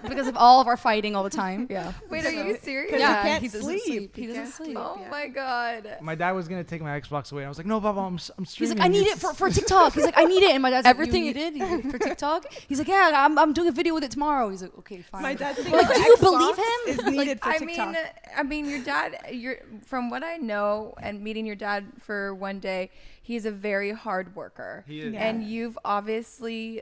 because of all of our fighting all the time. Yeah. Wait, are you serious? Because Yeah, he can't he doesn't sleep. sleep. He doesn't sleep. Oh my god. my dad was gonna take my Xbox away. I was like, "No, Papa, I'm He's streaming." like, I need it for TikTok. He's like, I need it. And my dad's Everything- like, you need it for TikTok? He's like, yeah, I'm doing a video with it tomorrow. He's like, okay, fine. My dad thinks Like, the do you Xbox believe him? is needed for I TikTok. mean, your dad. From what I know, and meeting your dad for one day, he's a very hard worker. He is. Yeah. And you've obviously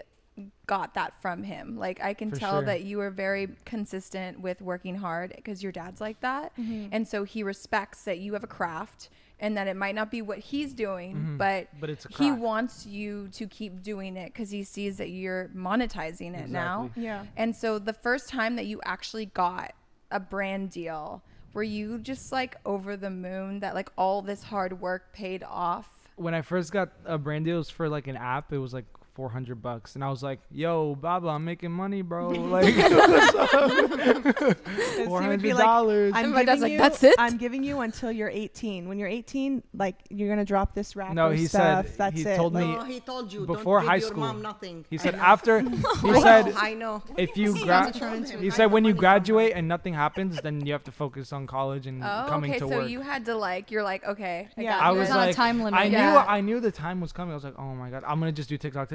got that from him. Like I can For tell sure. that you are very consistent with working hard because your dad's like that. And so he respects that you have a craft and that it might not be what he's doing, but But it's a he craft. wants you to keep doing it because he sees that you're monetizing it now. Exactly. Yeah. And so the first time that you actually got a brand deal, were you just like over the moon that like all this hard work paid off? When I first got a brand deal, it was for like an app. It was like $400, and I was like, "Yo, Baba, I'm making money, bro. Like, what's up? $400." I'm my dad's giving like, you, "That's it?" I'm giving you until you're 18. When you're 18, like you're gonna drop this rapper No, he stuff. said- That's he it. told Like, me- No, he told you before don't high give your school. mom nothing. He I said know. after. He said I know. if you I told him, he I said have when you money from graduate and nothing happens, then you have to focus on college and Oh, coming okay. to So work. you had to like, you're like, okay. Yeah. got I this. was There's not a like, time limit. I knew Yeah. I knew the time was coming. I was like, oh my god, I'm gonna just do TikTok.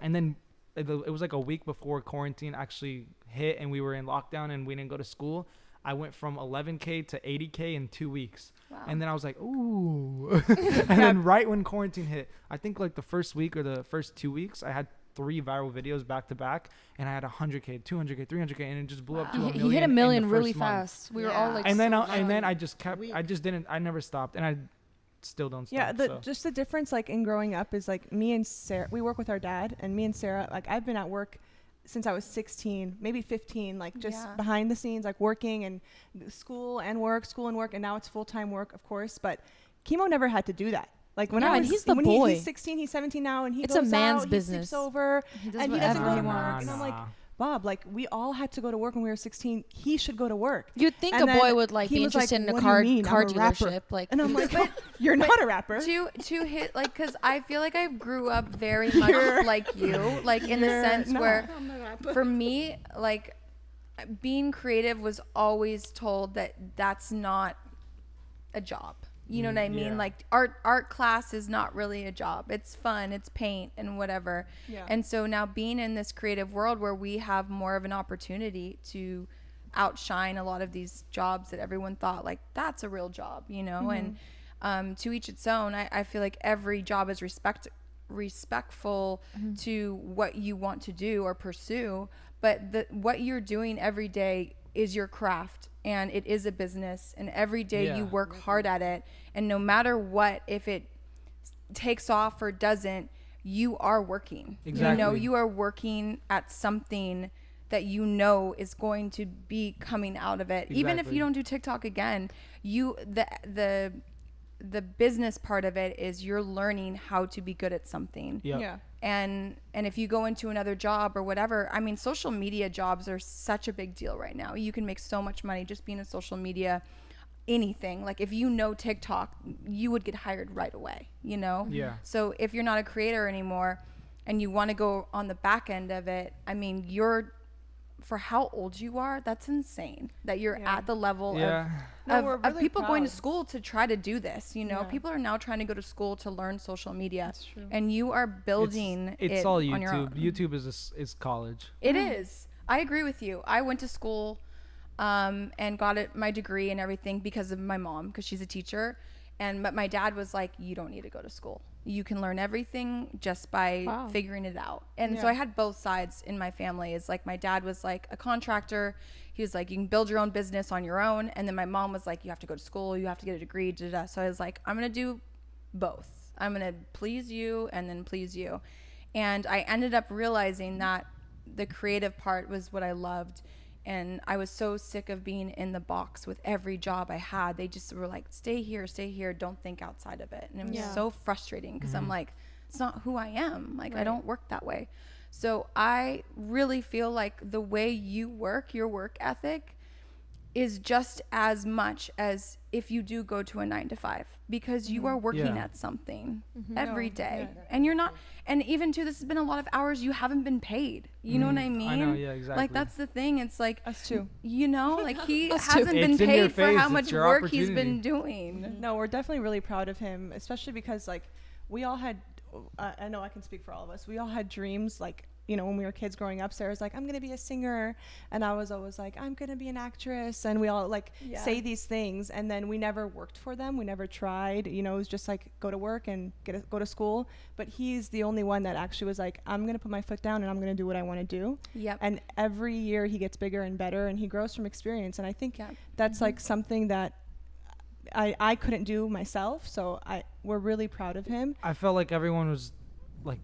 And then it was like a week before quarantine actually hit and we were in lockdown and we didn't go to school. I went from 11K to 80K in 2 weeks. Wow. And then I was like, ooh. And then right when quarantine hit, I think like the first week or the first 2 weeks, I had 3 viral videos back to back, and I had 100K, 200K, 300K, and it just blew up to a million. He hit a million in the really first month. fast. We were all like, And then so and then shocked. I just kept. I never stopped, and I still don't stop. Yeah, so. just the difference like in growing up is like me and Sarah, we work with our dad, and me and Sarah, like I've been at work since I was 16, maybe 15, like just Yeah. behind the scenes, like working and school and work, and now it's full-time work, of course. But Keemo never had to do that. Like when Yeah, I and was, he's the when boy. he's 16, he's 17 now, and he It's a goes man's out, business. He sleeps over, He does and he doesn't whatever go to he work. wants. And I'm like, Bob, like we all had to go to work when we were 16. He should go to work. You'd think And a then boy would like he be was like, interested in a "What do you car mean? car I'm a rapper." dealership. Like, And I'm like, you're not a rapper. To hit like, because I feel like I grew up very much like you, like in the sense where for me, like being creative was always told that that's not a job. You know what I mean? Yeah. Like art class is not really a job. It's fun, it's paint and whatever. Yeah. And so now being in this creative world where we have more of an opportunity to outshine a lot of these jobs that everyone thought like that's a real job, you know? And to each its own. I feel like every job is respectful to what you want to do or pursue, but what you're doing every day is your craft, and it is a business, and every day you work hard at it, and no matter what, if it takes off or doesn't, you are working. Exactly. You know, you are working at something that you know is going to be coming out of it. Even if Exactly. you don't do TikTok again, the business part of it is you're learning how to be good at something. Yep. Yeah. And if you go into another job or whatever, I mean, social media jobs are such a big deal right now. You can make so much money just being in social media, anything. Like if you know TikTok, you would get hired right away, you know? Yeah. So if you're not a creator anymore and you want to go on the back end of it, I mean, for how old you are, that's insane that you're Yeah. at the level Yeah. No, of we're really people going to proud. school to try to do this. You know, Yeah. people are now trying to go to school to learn social media. That's true. And you are building It's it all on your own. YouTube. YouTube is college. It is. I agree with you. I went to school and got my degree and everything because of my mom, because she's a teacher. But my dad was like, you don't need to go to school. You can learn everything just by Wow. figuring it out. And so Yeah. I had both sides in my family. Is like my dad was like a contractor. He was like, you can build your own business on your own. And then my mom was like, you have to go to school. You have to get a degree. Da, da, da. So I was like, I'm going to do both. I'm going to please you and then please you. And I ended up realizing that the creative part was what I loved. And I was so sick of being in the box with every job I had. They just were like, stay here, don't think outside of it. And it was Yeah. so frustrating because I'm like, it's not who I am. Like, I don't work that way. So I really feel like the way you work, your work ethic, is just as much as if you do go to a 9 to 5, because you are working Yeah. at something every day. And you're not, and even too, this has been a lot of hours you haven't been paid. You know what I mean? I know, yeah, exactly. Like, that's the thing. It's like, Us too. you know, like he Us too. hasn't been It's in your paid for how face. much It's your work he's been opportunity. doing. No, we're definitely really proud of him, especially because like we all had, I know I can speak for all of us. We all had dreams, like, you know, when we were kids growing up. Sarah's like, I'm going to be a singer. And I was always like, I'm going to be an actress. And we all like say these things. And then we never worked for them. We never tried. You know, it was just like go to work and go to school. But he's the only one that actually was like, I'm going to put my foot down and I'm going to do what I want to do. Yep. And every year he gets bigger and better and he grows from experience. And I think Yep. that's like something that I couldn't do myself. So we're really proud of him. I felt like everyone was like,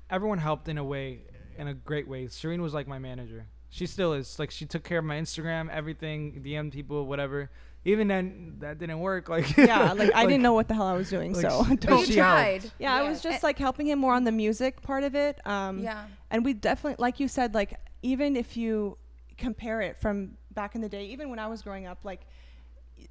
everyone helped in a great way. Shireen was like my manager. She still is. Like, she took care of my Instagram, everything, DM people, whatever. Even then, that didn't work. Like, Yeah, like I didn't know what the hell I was doing. like, So she- But don't. you she tried. helped. Yeah, I was just like helping him more on the music part of it. Yeah. And we definitely, like you said, like even if you compare it from back in the day, even when I was growing up, like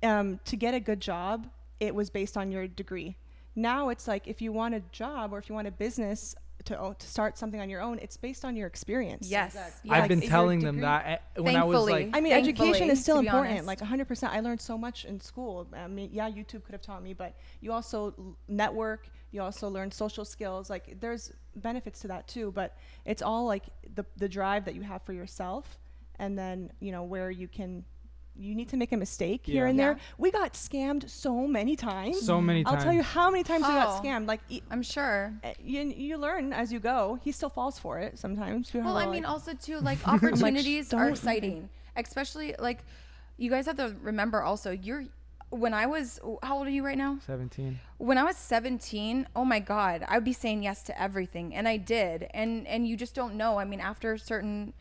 to get a good job, it was based on your degree. Now it's like if you want a job or if you want a business to start something on your own, it's based on your experience. Yes. I've Like, been your telling them degree- that when I was Thankfully. like, I mean, Thankfully, education is still to be important. honest. Like 100%. I learned so much in school. I mean, yeah, YouTube could have taught me, but you also network. You also learn social skills. Like benefits to that too, but it's all like the drive that you have for yourself, and then where you need to make a mistake here and there. We got scammed so many times. I'll tell you how many times we got scammed. Like I'm sure. You learn as you go. He still falls for it sometimes. Well, I mean, also too, like opportunities are exciting, especially like you guys have to remember also when I was, how old are you right now? 17. When I was 17, oh my God, I would be saying yes to everything. And I did. And you just don't know. I mean, after a certain,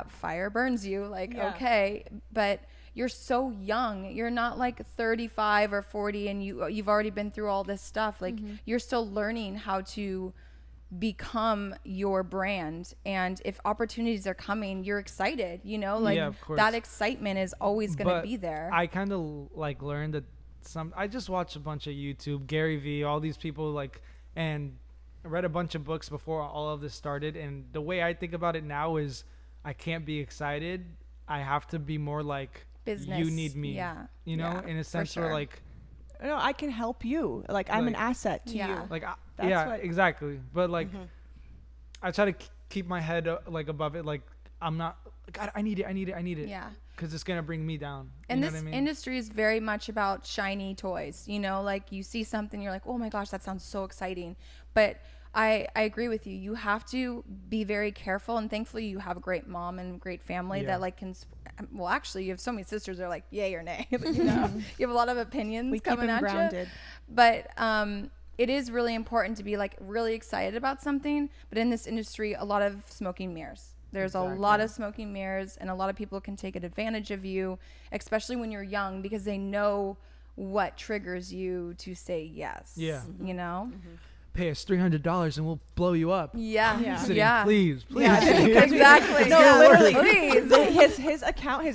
fire burns you, like, okay, but you're so young. You're not like 35 or 40 and you've already been through all this stuff. Like you're still learning how to become your brand, and if opportunities are coming, you're excited, of course. That excitement is always going to be there. I kind of like learned that I just watched a bunch of YouTube, Gary V, all these people, and I read a bunch of books before all of this started, and the way I think about it now is I can't be excited. I have to be more like business. You need me, in a sense where like, no, I can help you. Like I'm an asset to you. Like, exactly. But like, I try to keep my head like above it. Like I'm not. God, I need it. Yeah. Because it's gonna bring me down. And this industry is very much about shiny toys. Like you see something, you're like, oh my gosh, that sounds so exciting. But I agree with you. You have to be very careful, and thankfully you have a great mom and great family that like can. Well, actually, you have so many sisters that are like yay or nay. You have a lot of opinions coming at you. But it is really important to be like really excited about something. But in this industry, a lot of smoke and mirrors. There's a lot of smoke and mirrors, and a lot of people can take advantage of you, especially when you're young, because they know what triggers you to say yes. Yeah. Pay us $300 and we'll blow you up. Yeah. Please. Exactly. No, literally. Please. His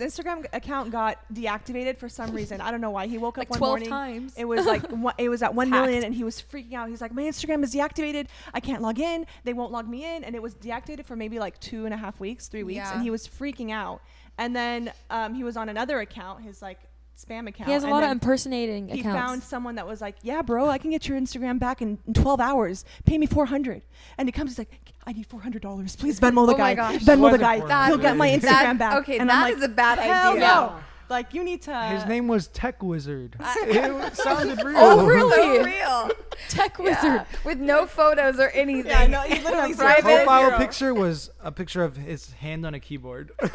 Instagram account got deactivated for some reason. I don't know why. He woke up one 12 morning. times. It was like it was at 1 million, and he was freaking out. He's like, my Instagram is deactivated. I can't log in. They won't log me in, and it was deactivated for maybe like 2.5 weeks, 3 weeks, and he was freaking out. And then he was on another account. His like spam account. He has a lot of impersonating accounts. He found someone that was like, yeah, bro, I can get your Instagram back in 12 hours. Pay me $400. And he comes, he's like, I need $400. Please Venmo the guy. My gosh. Venmo the guy. He'll get my Instagram back. Okay, and that is a bad hell idea. No. Like, you need to... His name was Tech Wizard. It sounded real. Oh, really? So real. Tech Wizard. With no photos or anything. Yeah, no, he literally... His profile picture was a picture of his hand on a keyboard. And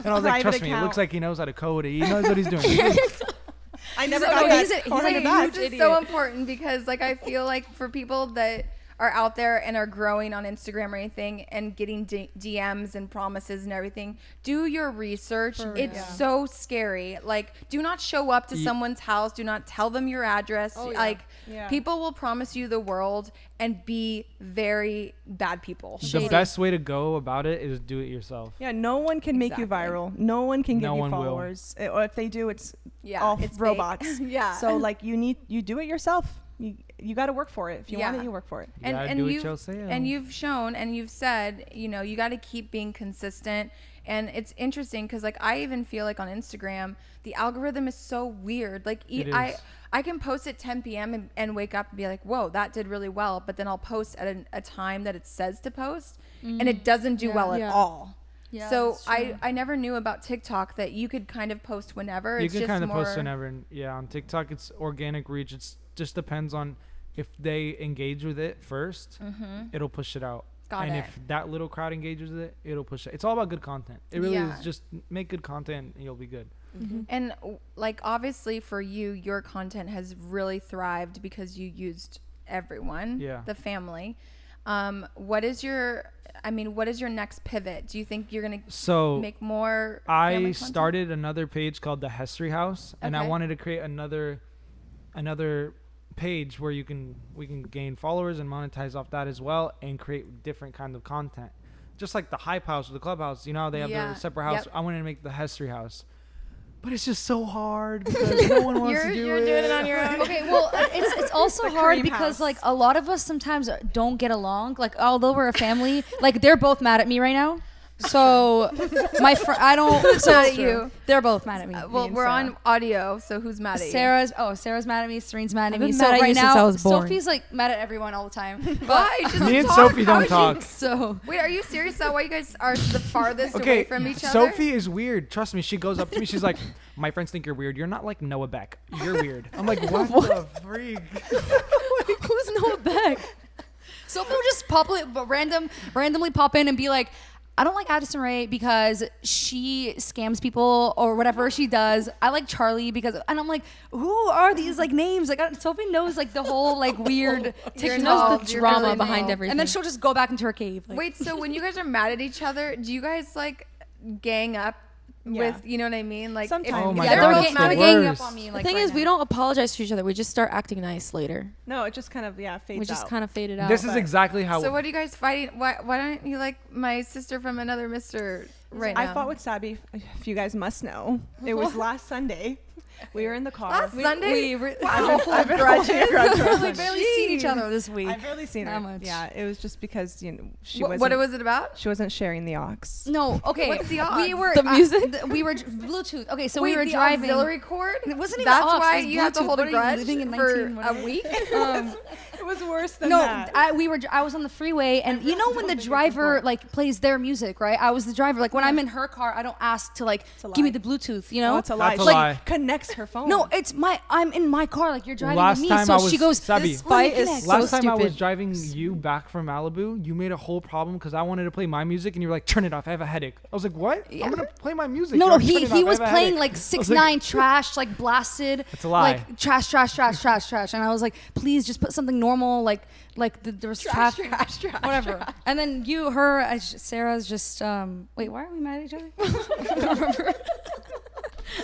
I was like, trust me, it looks like he knows how to code. He knows what he's doing. I never got that. He's just so important, because like I feel like for people that are out there and are growing on Instagram or anything and getting DMs and promises and everything, do your research. It's so scary. Like, do not show up to someone's house. Do not tell them your address. People will promise you the world and be very bad people. The best way to go about it is do it yourself. Yeah, no one can make you viral. No one can give you followers. Or if they do, it's robots. So like you do it yourself. You got to work for it. If you want it, you work for it. And you've shown and you've said, you got to keep being consistent. And it's interesting because like I even feel like on Instagram, the algorithm is so weird. Like I can post at 10 p.m. and wake up and be like, whoa, that did really well. But then I'll post at a time that it says to post and it doesn't do well at all. Yeah, so I never knew about TikTok that you could kind of post whenever. You can kind of post whenever. And on TikTok, it's organic reach. It's just depends on if they engage with it first, it'll push it out. If that little crowd engages with it, it'll push it. It's all about good content. It really is just make good content and you'll be good. And like obviously for you, your content has really thrived because you used everyone, the family. What is your next pivot? Do you think you're going to make more I started another page called the History House, and I wanted to create another page where we can gain followers and monetize off that as well and create different kinds of content. Just like the Hype House or the Clubhouse, they have their separate house. I wanted to make the History House. But it's just so hard because no one wants to do it. You're doing it on your own. Okay, well, it's also hard because like a lot of us sometimes don't get along. Like although we're a family, like they're both mad at me right now. So my friend, I don't. So mad at you? They're both mad at me. Well, and we're Sarah. on audio, so who's mad at you? Sarah's mad at me. Serene's mad at I've me. been So mad at right you since now, I was born. Sophie's like mad at everyone all the time. Why? Just Me and talk. Sophie How don't is she- talk. So Wait, are you serious? Is that why you guys are the farthest away Okay, from each other? Sophie is weird. Trust me. She goes up to me. She's like, "My friends think you're weird. You're not like Noah Beck. You're weird." I'm like, "What the freak?" Who's Noah Beck? Sophie will just randomly pop in and be like, I don't like Addison Rae because she scams people or whatever she does. I like Charlie because, and I'm like, who are these like names? Like Sophie knows like the whole like weird You're She TikTok. knows involved. the You're drama really behind involved. everything. And then she'll just go back into her cave. Like, Wait, so when you guys are mad at each other, do you guys like gang up Yeah. with, you know what I mean? Like, Sometimes. Oh my yeah, God, they're, that's gang- the they're ganging up worst. on me. The Like, thing right is, we now. don't apologize to each other. We just start acting nice later. No, it just kind of fades We just out. kind of faded out. This is but- exactly how. So what are you guys fighting? Why don't you like my sister from another Mister right now? I fought with Sabi, if you guys must know. It was last Sunday. We were in the car. last Sunday. we Wow, I've been grudges. holding a grudge for We've Sunday. barely seen each other this week. I've barely seen Not her. much. Yeah, it was just because she What wasn't. was it about? She wasn't sharing the aux. No, okay. What's the We odds? were The music? we were Bluetooth. Okay, so Wait, we were the driving. auxiliary cord. It wasn't even That's aux, why it was you have to Bluetooth. hold a What are you, grudge living in for 19 a week. It was worse than No, that. I was on the freeway, and you know when the driver like plays their music, right? I was the driver. Like when I'm in her car, I don't ask to like a give me lie. the Bluetooth. You know? No, it's a lie. That's a She lie. connects her phone. No, it's I'm in my car. Like you're driving Last with me, time so I was she goes. Sabi. This fight is connect. so Last time I was stupid. driving you back from Malibu, you made a whole problem because I wanted to play my music and you were like, "Turn it off. I have a headache." I was like, "What? I'm gonna play my music." No, You're no, like, "Turn it he off, I was have a playing headache." like I was 6ix9ine trash, like blasted. It's a lie. Like trash, and I was like, please just put something normal, like there was Trash, traffic, whatever. And then Sarah's just wait, why are we mad at each other? I don't remember.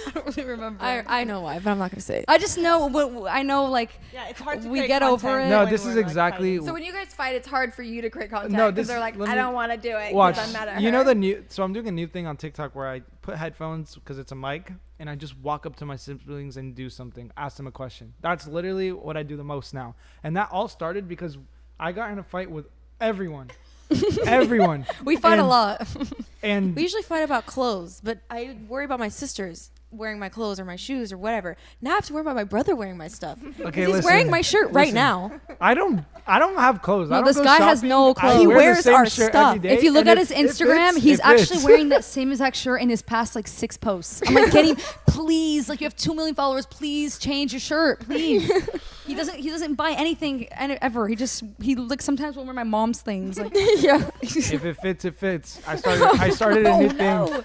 I don't really remember. I know why, but I'm not gonna say it. I just know I know like Yeah, it's hard to we create get over content it. No, when this is we're, like, exactly. fighting. So when you guys fight, it's hard for you to create contact No, because this- they're like, let I me- don't want to do it Watch. because I'm mad at her. You know the new. So I'm doing a new thing on TikTok where I put headphones because it's a mic, and I just walk up to my siblings and do something, ask them a question. That's literally what I do the most now, and that all started because I got in a fight with everyone. Everyone. we fight a And- lot. And We usually fight about clothes, but I worry about my sisters wearing my clothes or my shoes or whatever. Now I have to worry about my brother wearing my stuff. okay, He's listen, wearing my shirt right listen. now. I don't have clothes. No, I don't this go guy has shopping. no I clothes. He wear the wears same our shirt stuff. every day, If you look and at it- his it Instagram, fits, he's it actually fits. wearing that same exact shirt in his past like 6 posts. I'm like, please, like you have 2 million followers, please change your shirt, please. He doesn't buy anything ever. He like sometimes will wear my mom's things. Like, Yeah. If it fits, it fits. I started a new thing.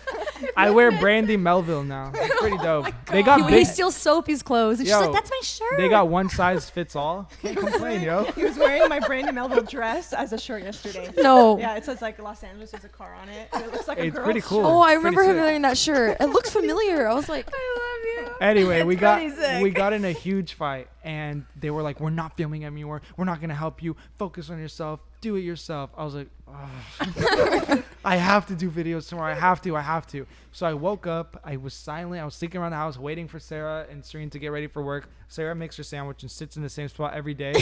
I wear Brandy Melville now. It's pretty dope. They got he big. steals Sophie's clothes. And she's Yo, like, that's my shirt. They got one size fits all. Can't complain, yo. He was wearing my Brandy Melville dress as a shirt yesterday. No. Yeah, it says like Los Angeles. There's a car on it. And it looks like a It's girl's pretty cool. shirt. Oh, I It's pretty remember him sick. wearing that shirt. It looked familiar. I was like, I love you. Anyway, we pretty sick. got in a huge fight, and they were like, "We're not filming anymore. We're not gonna help you. Focus on yourself. Do it yourself." I was like, "Ugh." I have to do videos tomorrow. I have to. So I woke up. I was silent. I was sneaking around the house waiting for Sarah and Serene to get ready for work. Sarah makes her sandwich and sits in the same spot every day.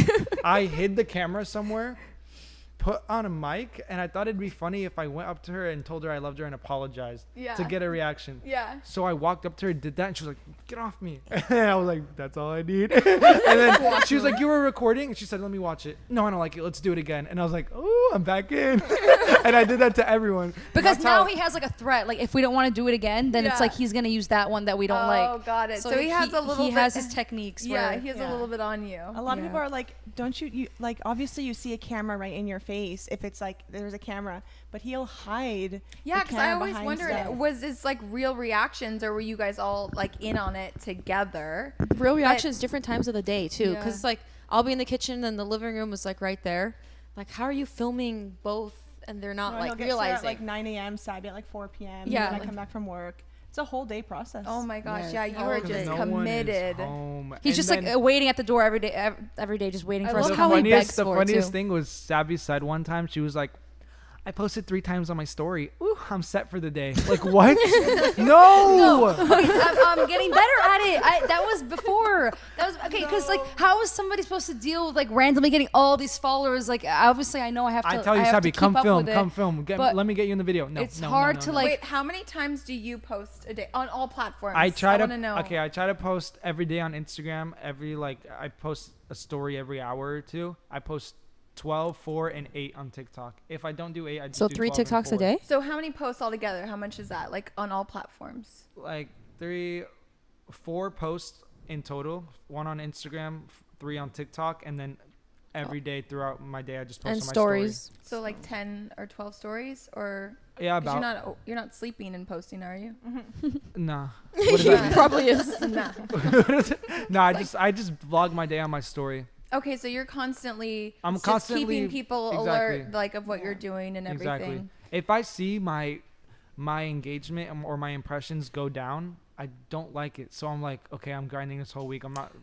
I hid the camera somewhere, put on a mic, and I thought it'd be funny if I went up to her and told her I loved her and apologized Yeah. to get a reaction. Yeah. So I walked up to her, did that, and she was like, "Get off me!" And I was like, "That's all I need." And then she was like, "You were recording?" And she said, "Let me watch it." "No, I don't like it. Let's do it again." And I was like, "Oh, I'm back in." And I did that to everyone because That's now how- he has like a threat. Like if we don't want to do it again, then it's Yeah. like he's gonna use that one that we don't Oh, like. got it. So he has a little He bit. has his techniques. yeah, where, he has a yeah. little bit on you. A lot of Yeah. people are like, don't you like, obviously you see a camera right in your face if it's like there's a camera, but he'll hide. Yeah, the because I camera always behind wondered, stuff. was this like real reactions or were you guys all like in on it together? real reactions different times of the day too, Yeah. because it's like I'll be in the kitchen and the living room is like right there. Like, how are you filming both and they're not No, he'll like get Sarah realizing? at like 9 a.m. Sabi at like 4 p.m. Yeah, and I like- come back from work. It's a whole day process. Oh my gosh, Yes. yeah, you Oh, were because just no one is committed. home. He's And just then like waiting at the door every day, just waiting I for us. love to how come. he begs the for it, funniest too. thing was Sabby said one time, she was like, I posted 3 times on my story. Ooh, I'm set for the day. Like, what? No. Okay, I'm getting better at it. That was before. That was okay. Because like, how is somebody supposed to deal with like randomly getting all these followers? Like, obviously, I know I have to. I tell you, I have Sabi, to come keep up film, with come it, film. but Let me get you in the video. No, it's no, hard no, to no. like. Wait, how many times do you post a day on all platforms? I try wanna know. Okay, I try to post every day on Instagram. I post a story every hour or two. I post 12, 4, and 8 on TikTok. If I don't do 8, I just So do 3 12 and TikToks a 4. day? So how many posts altogether? How much is that? Like on all platforms? Like 4 posts in total. 1 on Instagram, 3 on TikTok, and then every day throughout my day I just post And on my stories. So like 10 or 12 stories, or story. Yeah, 'cause about. you're not sleeping and posting, are you? Nah. What does that mean? Probably is. Nah. No, I just vlog my day on my story. Okay, so you're constantly I'm just constantly- keeping people exactly. alert, like of what you're doing and everything. Exactly. If I see my engagement or my impressions go down, I don't like it. So I'm like, okay, I'm grinding this whole week. I'm not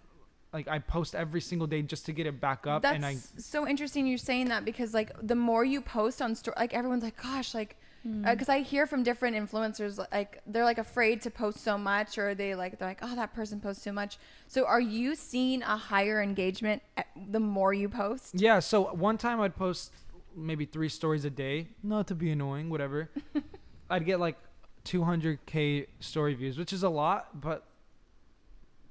like I post every single day just to get it back up. That's And I so interesting you're saying that, because like the more you post on story, like everyone's like, gosh, like, because I hear from different influencers, like they're like afraid to post so much, or they're like, oh, that person posts too much. So are you seeing a higher engagement the more you post? yeah. So one time I'd post maybe 3 stories a day, not to be annoying, whatever. I'd get like 200K story views, which is a lot, but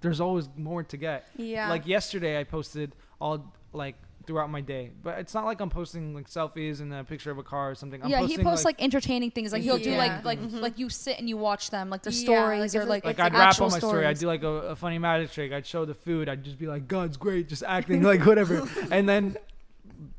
there's always more to get. Yeah. Like yesterday I posted all like throughout my day, but it's not like I'm posting like selfies and a picture of a car or something. I'm Yeah, he posting, posts like entertaining things. Like he'll do Yeah. like you sit and you watch them, like their Yeah, stories like or it's like like it's I'd like rap actual on my story. I'd stories. do like a funny magic trick. I'd show the food. I'd just be like, God's great, just acting like whatever. And then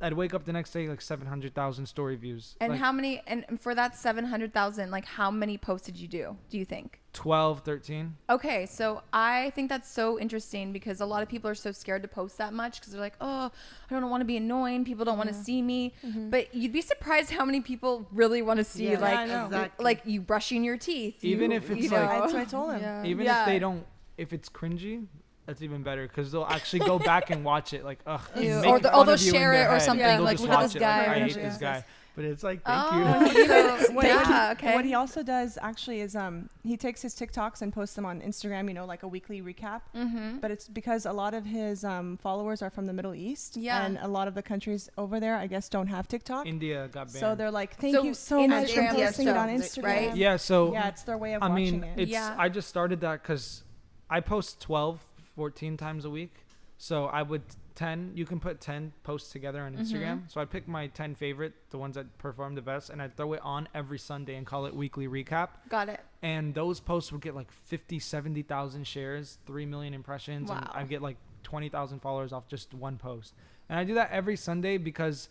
I'd wake up the next day like 700,000 story views. And like how many, and for that 700,000, like how many posts did you do you think? 12, 13. Okay, so I think that's so interesting, because a lot of people are so scared to post that much because they're like, oh, I don't want to be annoying. People don't want to see me. But you'd be surprised how many people really want to see, Yeah, like, I know. Exactly. like you brushing your teeth. Even you- if it's you like- know. That's what I told him. Yeah. Even Yeah. if they don't, if it's cringy, that's even better because they'll actually go back and watch it. Like, ugh, Ew. making Or fun they'll of you in share their it or head, something, and they'll like, just look at watch this it, guy like, or I hate whatever. this guy. But it's like, Oh, thank you. so- What, yeah, okay. what he also does actually is he takes his TikToks and posts them on Instagram, like a weekly recap. Mm-hmm. But it's because a lot of his followers are from the Middle East. Yeah. And a lot of the countries over there, I guess, don't have TikTok. India got banned. So they're like, thank So you so much for Instagram posting it on shows it, Instagram. right? yeah, so Yeah, it's their way of I watching mean, it. it's Yeah. I just started that because I post 12, 14 times a week. So I would 10. You can put 10 posts together on Instagram. So I pick my 10 favorite, the ones that perform the best, and I throw it on every Sunday and call it weekly recap. Got it. And those posts would get like 50, 70,000 shares, 3 million impressions, and Wow. I get like 20,000 followers off just one post. And I do that every Sunday because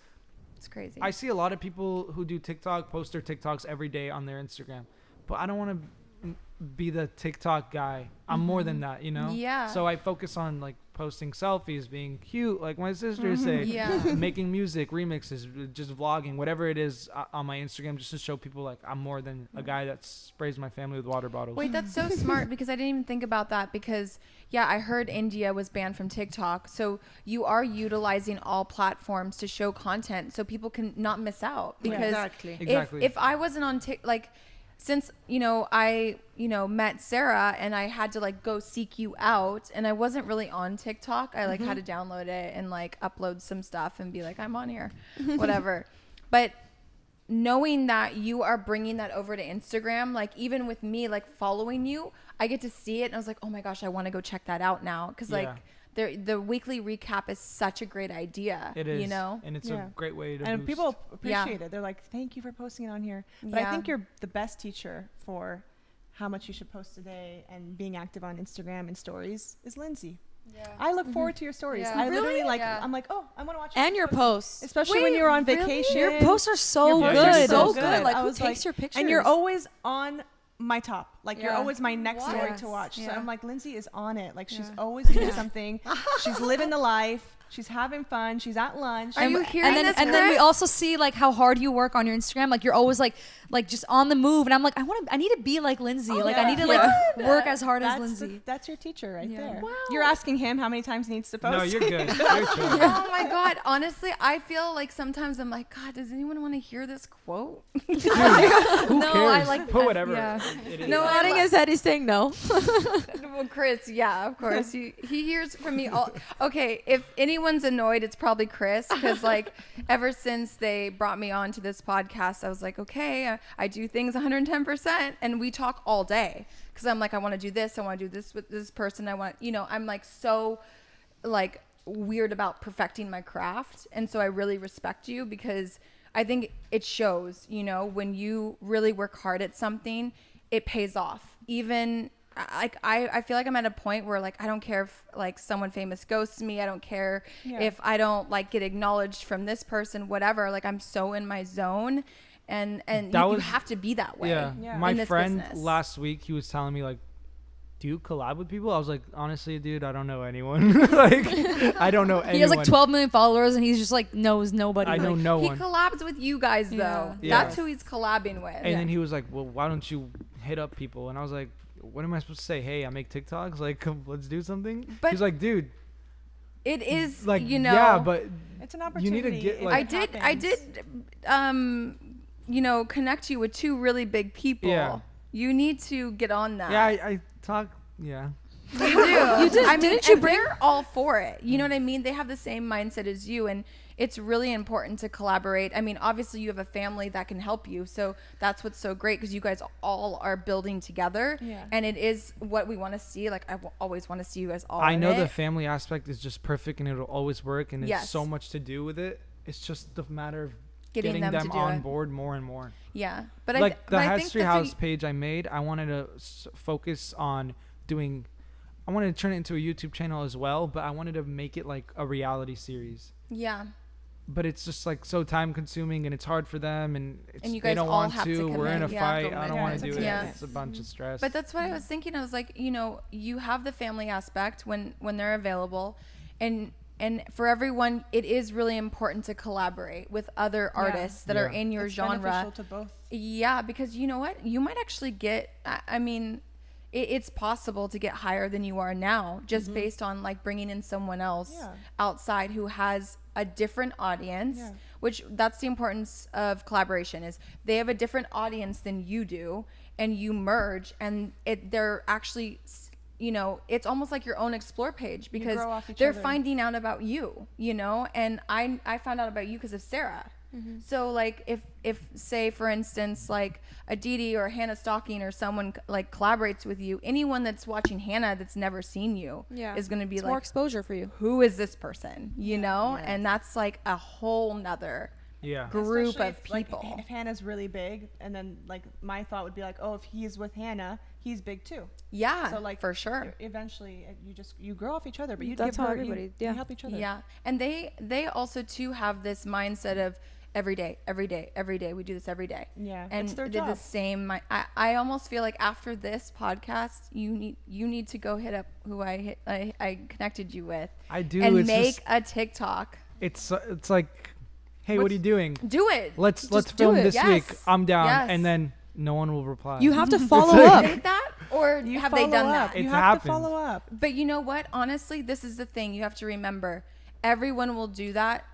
It's crazy. I see a lot of people who do TikTok post their TikToks every day on their Instagram, but I don't want to be the TikTok guy. I'm more than that, Yeah. So I focus on like posting selfies, being cute, like my sisters say, Yeah. making music, remixes, just vlogging, whatever it is on my Instagram, just to show people like I'm more than a guy that sprays my family with water bottles. Wait, that's so smart, because I didn't even think about that, because yeah, I heard India was banned from TikTok. So you are utilizing all platforms to show content so people can not miss out, because Exactly. Exactly. if I wasn't on like, since I met Sarah and I had to like go seek you out, and I wasn't really on TikTok. I like had to download it and like upload some stuff and be like, I'm on here, whatever. But knowing that you are bringing that over to Instagram, like even with me like following you, I get to see it and I was like, oh my gosh, I want to go check that out now, because like the weekly recap is such a great idea. It is, and it's Yeah. a great way to And boost. people Yeah. appreciate it. They're like, thank you for posting it on here. But Yeah. I think you're the best teacher for how much you should post a day and being active on Instagram and stories is Lindsay. Yeah. I look forward to your stories. Yeah. I literally Really? like, Yeah. I'm like, oh, I want to watch And your post. posts. Especially when you're on really? vacation. Your posts are so Your posts good. are so so good. good. Like, I who was takes like- your pictures? And you're always on my top. Like you're Yeah. always my next story What? to watch. So Yeah. I'm like, Lindsay is on it. Like she's Yeah. always doing something. She's living the life. She's having fun. She's at lunch. Are you hearing this, and then we Chris? also see like how hard you work on your Instagram. Like you're always like just on the move, and I'm like, I need to be like Lindsay. Like I need to like work as hard as Lindsay. That's your teacher right there. Wow. You're asking him how many times he needs to post. No, you're good. You're chill. Oh my God. Honestly, I feel like sometimes I'm like, God, does anyone want to hear this quote? Who No, cares? I like Put whatever. Yeah. It is. No, Nodding his head, he's saying no. Well, Chris, yeah, of course. He hears from me all. Okay, if anyone's annoyed, it's probably Chris, because like ever since they brought me on to this podcast, I was like, okay, I do things 110%, and we talk all day because I'm like, I want to do this, I want to do this with this person, I want, I'm like so like weird about perfecting my craft, and so I really respect you because I think it shows, when you really work hard at something, it pays off. Even like I feel like I'm at a point where like I don't care if like someone famous ghosts me, I don't care if I don't like get acknowledged from this person, whatever. Like I'm so in my zone, and you have to be that way. Yeah. My friend business. last week, he was telling me like, do you collab with people? I was like, honestly, dude, I don't know anyone. Like, I don't know anyone. He has like 12 million followers, and he's just like knows nobody. I know Like, no He one. collabs with you guys though. Yeah. That's who he's collabing with. And then he was like, well, why don't you hit up people? And I was like, what am I supposed to say? Hey, I make TikToks. Like, come, let's do something. But he's like, dude, it is like, yeah, yeah, but It's an you opportunity. need to get It like. I did connect you with two really big people. Yeah. You need to get on that. Yeah, I talk. Yeah. You do. You did- I mean, didn't you and bring- they're all for it. You know what I mean? They have the same mindset as you, and it's really important to collaborate. I mean, obviously you have a family that can help you, so that's what's so great because you guys all are building together. Yeah. And it is what we want to see. Like I always want to see you guys all. I in know it. the family aspect is just perfect and it'll always work, and it's Yes. so much to do with it. It's just a matter of Getting them to do on it. board more and more. Yeah, but Like but the I think History that's what House page I made, I wanted to focus on doing. I wanted to turn it into a YouTube channel as well, but I wanted to make it like a reality series. Yeah. But it's just like so time consuming and it's hard for them, and it's, And you they guys don't all want have to We're in a commit, yeah. fight. I don't Yeah, want it's to a do it. commitment. It's a bunch of stress. But that's what I was thinking. I was like, you have the family aspect when they're available, and for everyone, it is really important to collaborate with other artists that are Yeah. in your It's genre. beneficial to both. Yeah, because you know what? You might actually get, I mean, it's possible to get higher than you are now just based on like bringing in someone else Yeah. outside who has a different audience, Yeah. which that's the importance of collaboration is they have a different audience than you do, and you merge, and they're actually, it's almost like your own explore page because grow off each they're other. finding out about you, and I found out about you because of Sarah. So like if say for instance like Aditi or Hannah Stocking or someone like collaborates with you, anyone that's watching Hannah that's never seen you is going to be It's like, more exposure for you. who is this person, and that's like a whole nother yeah. group Especially of if, like, people. if Hannah's really big, and then like my thought would be like, oh, if he's with Hannah, he's big too. Yeah, So like for sure. Eventually, you grow off each other, but you That's give how her, everybody- you yeah. help each other. Yeah, and they also too have this mindset of every day. We do this every day. Yeah, and it's their they're the job. same. I almost feel like after this podcast, you need to go hit up who I connected you with. I do. And It's make just- a TikTok. It's like, hey, what are you doing? Do it. Let's do film it. this Yes. week. I'm down, Yes. and then no one will reply. You have to follow Do up. they that or You have they follow done up. that? It's You have happened. to follow up. But you know what? Honestly, this is the thing you have to remember. Everyone will do that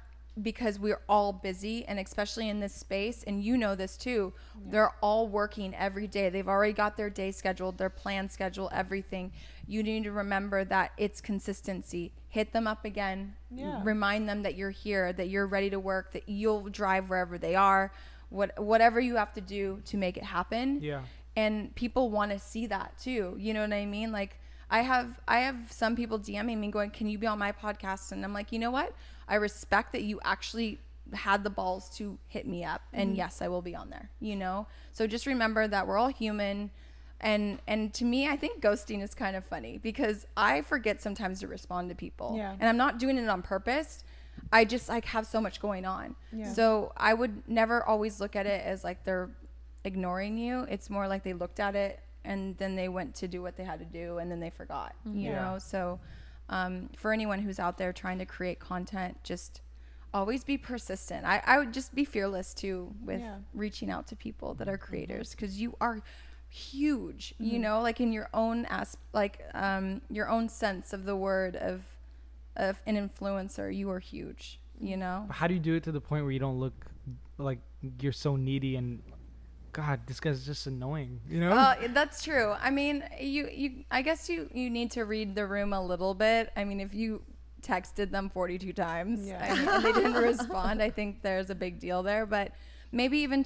because we're all busy, and especially in this space, and you know this too, they're all working every day. They've already got their day scheduled, their plan schedule, everything. You need to remember that it's consistency. Hit them up again. Yeah. Remind them that you're here, that you're ready to work, that you'll drive wherever they are, whatever you have to do to make it happen. Yeah. And people want to see that too. You know what I mean? Like I have some people DMing me going, "Can you be on my podcast?" And I'm like, you know what? I respect that you actually had the balls to hit me up, and yes, I will be on there. So just remember that we're all human. And to me, I think ghosting is kind of funny because I forget sometimes to respond to people. Yeah. And I'm not doing it on purpose. I just like have so much going on. Yeah. So I would never always look at it as like they're ignoring you. It's more like they looked at it and then they went to do what they had to do and then they forgot, you Yeah. know? So for anyone who's out there trying to create content, just always be persistent. I would just be fearless too with reaching out to people that are creators, because you are huge, you know, like in your own your own sense of the word of an influencer, you are huge, you know. How do you do it to the point where you don't look like you're so needy and God, this guy's just annoying, you know? That's true. I mean, I guess you need to read the room a little bit. I mean, if you texted them 42 times and they didn't respond, I think there's a big deal there. But maybe even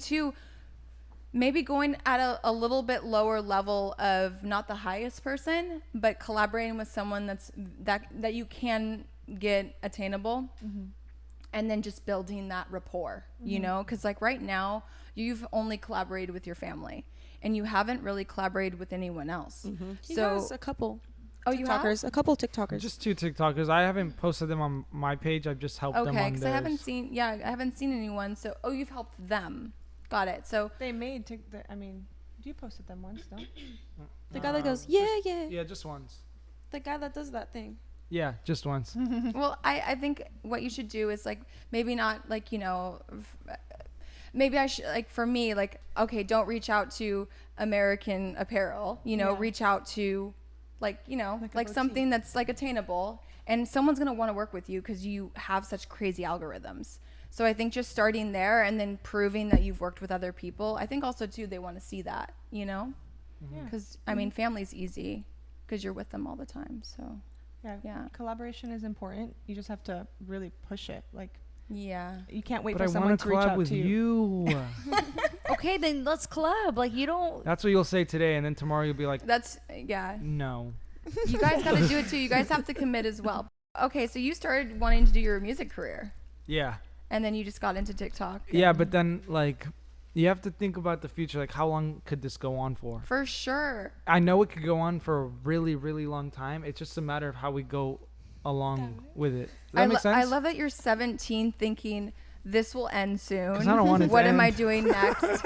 maybe going at a little bit lower level of not the highest person, but collaborating with someone that you can get attainable, and then just building that rapport, you know, because like right now you've only collaborated with your family and you haven't really collaborated with anyone else. He So has a couple. Oh, you have? TikTokers, a couple TikTokers. Just 2 TikTokers. I haven't posted them on my page. I've just helped them on Okay, theirs. because I haven't seen anyone. So you've helped them. Got it. So They made I mean, you posted them once, no? The guy that goes, yeah, yeah. Yeah, just once. The guy that does that thing. Yeah, just once. well, I think what you should do is like maybe not like, you know, maybe I should, like for me, like, okay, don't reach out to American Apparel, you know, reach out to like, you know, like something that's like attainable, and someone's going to want to work with you because you have such crazy algorithms. So I think just starting there and then proving that you've worked with other people. I think also too, they want to see that, you know, because I mean, family's easy because you're with them all the time. So yeah. Collaboration is important. You just have to really push it. Like, you can't wait But for I someone want to to reach collab out with to you. you. Okay, then let's collab. Like, you don't. That's what you'll say today, and then tomorrow you'll be like, That's no. You guys got to do it too. You guys have to commit as well. Okay, so you started wanting to do your music career, Yeah. and then you just got into TikTok. Yeah, but then like you have to think about the future. Like, how long could this go on for? For sure. I know it could go on for a really, really long time. It's just a matter of how we go along with it. Does that make sense? I love that you're 17 thinking this will end soon. 'Cause I don't want it to What am I end. doing next?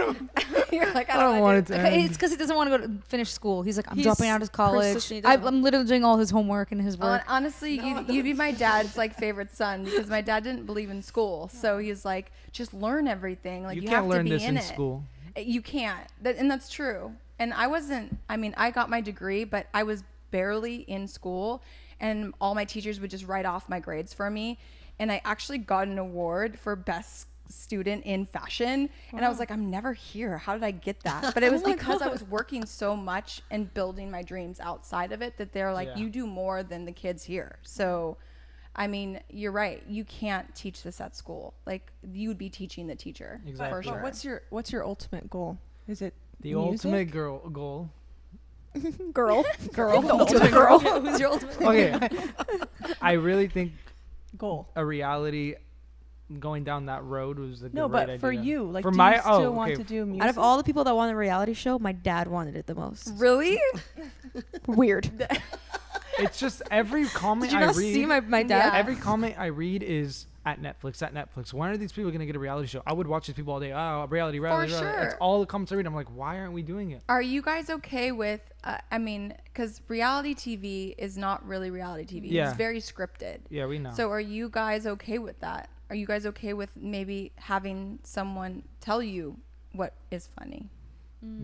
You're like, I don't want it to Okay, end. it's because he doesn't want to go to finish school. He's like, I'm He's dropping out of college. persistent, he doesn't I'm literally doing all his homework and his work. Honestly, you'd be my dad's like favorite son, because my dad didn't believe in school. So he's like, just learn everything. Like you you can't have learn to be this in in it. school. You can't. And that's true. And I got my degree, but I was barely in school, and all my teachers would just write off my grades for me. And I actually got an award for best student in fashion. And I was like, I'm never here. How did I get that? But it was because I was working so much and building my dreams outside of it that they're like, you do more than the kids here. So, I mean, you're right. You can't teach this at school. Like, you would be teaching the teacher. Exactly. For sure. But what's your ultimate goal? Is it The music? ultimate goal. girl? The ultimate girl. Who's your ultimate? Okay. I really think Goal. a reality going down that road was a No, great but for idea. you, like, For do my- you still oh, want okay. to do music? Out of all the people that wanted a reality show, my dad wanted it the most. Really? Weird. It's just every comment Did you I not read. see my dad? Every comment I read is at Netflix. When are these people going to get a reality show? I would watch these people all day. Oh, reality. That's sure. all the comments I read. I'm like, why aren't we doing it? Are you guys okay with, I mean, because reality TV is not really reality TV. Yeah. It's very scripted. Yeah, we know. So are you guys okay with that? Are you guys okay with maybe having someone tell you what is funny?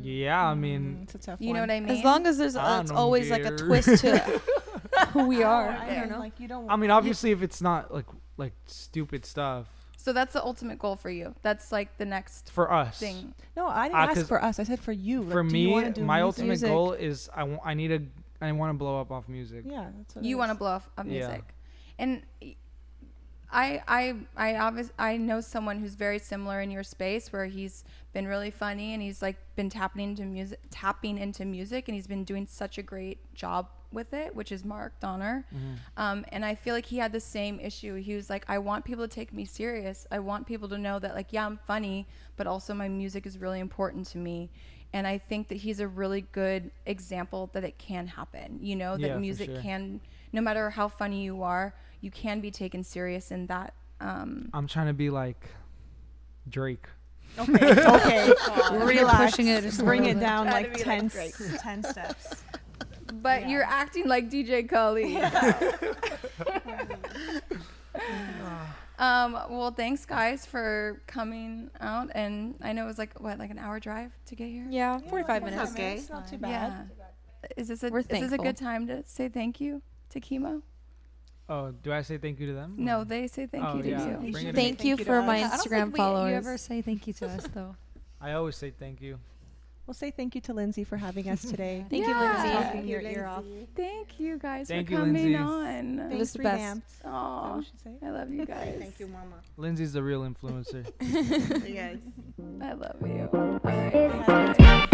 Yeah, I mean, It's a tough You one. know what I mean? As long as there's I it's don't always like a care. twist to who we are. I Yeah, don't know. Like, you don't. I mean, obviously, if it's not like stupid stuff So that's the ultimate goal for you. That's like the next for us. thing. No, I didn't 'cause ask for us. I said for you. Like, For do you me, wanna do my music? ultimate Music. goal is I want to blow up off music. Yeah, that's what You want to blow off of music. And I know someone who's very similar in your space, where he's been really funny and he's like been tapping into music, and he's been doing such a great job with it, which is Mark Donner. And I feel like he had the same issue. He was like, I want people to take me serious. I want people to know that, like, yeah, I'm funny, but also my music is really important to me. And I think that he's a really good example that it can happen, you know, Yeah, that for music sure. can, no matter how funny you are, you can be taken serious in that. I'm trying to be like Drake. Okay. Really Relax. pushing it just a Bring little it bit. down Try to like be 10, like Drake. 10 steps. but you're acting like DJ Khaled. Well, thanks guys for coming out, and I know it was like an hour drive to get here. Yeah, 45 minutes. Okay. It's not too bad. Yeah. Is this a We're good time to say thank you to Keemo? Oh, do I say thank you to them? No, they say thank Oh, you to yeah. you. Bring it in. Thank you to for us. my I don't Instagram think followers. you ever say thank you to us though. I always say thank you. We'll say thank you to Lindsay for having us today. Thank you, Yeah. Lindsay. Talking your ear off. Thank you guys Thank for you, coming Lindsay. on. It was the best. Aw, What should say? I love you guys. Thank you, Mama. Lindsay's the real influencer. Yes. I love you. All right, thanks, guys.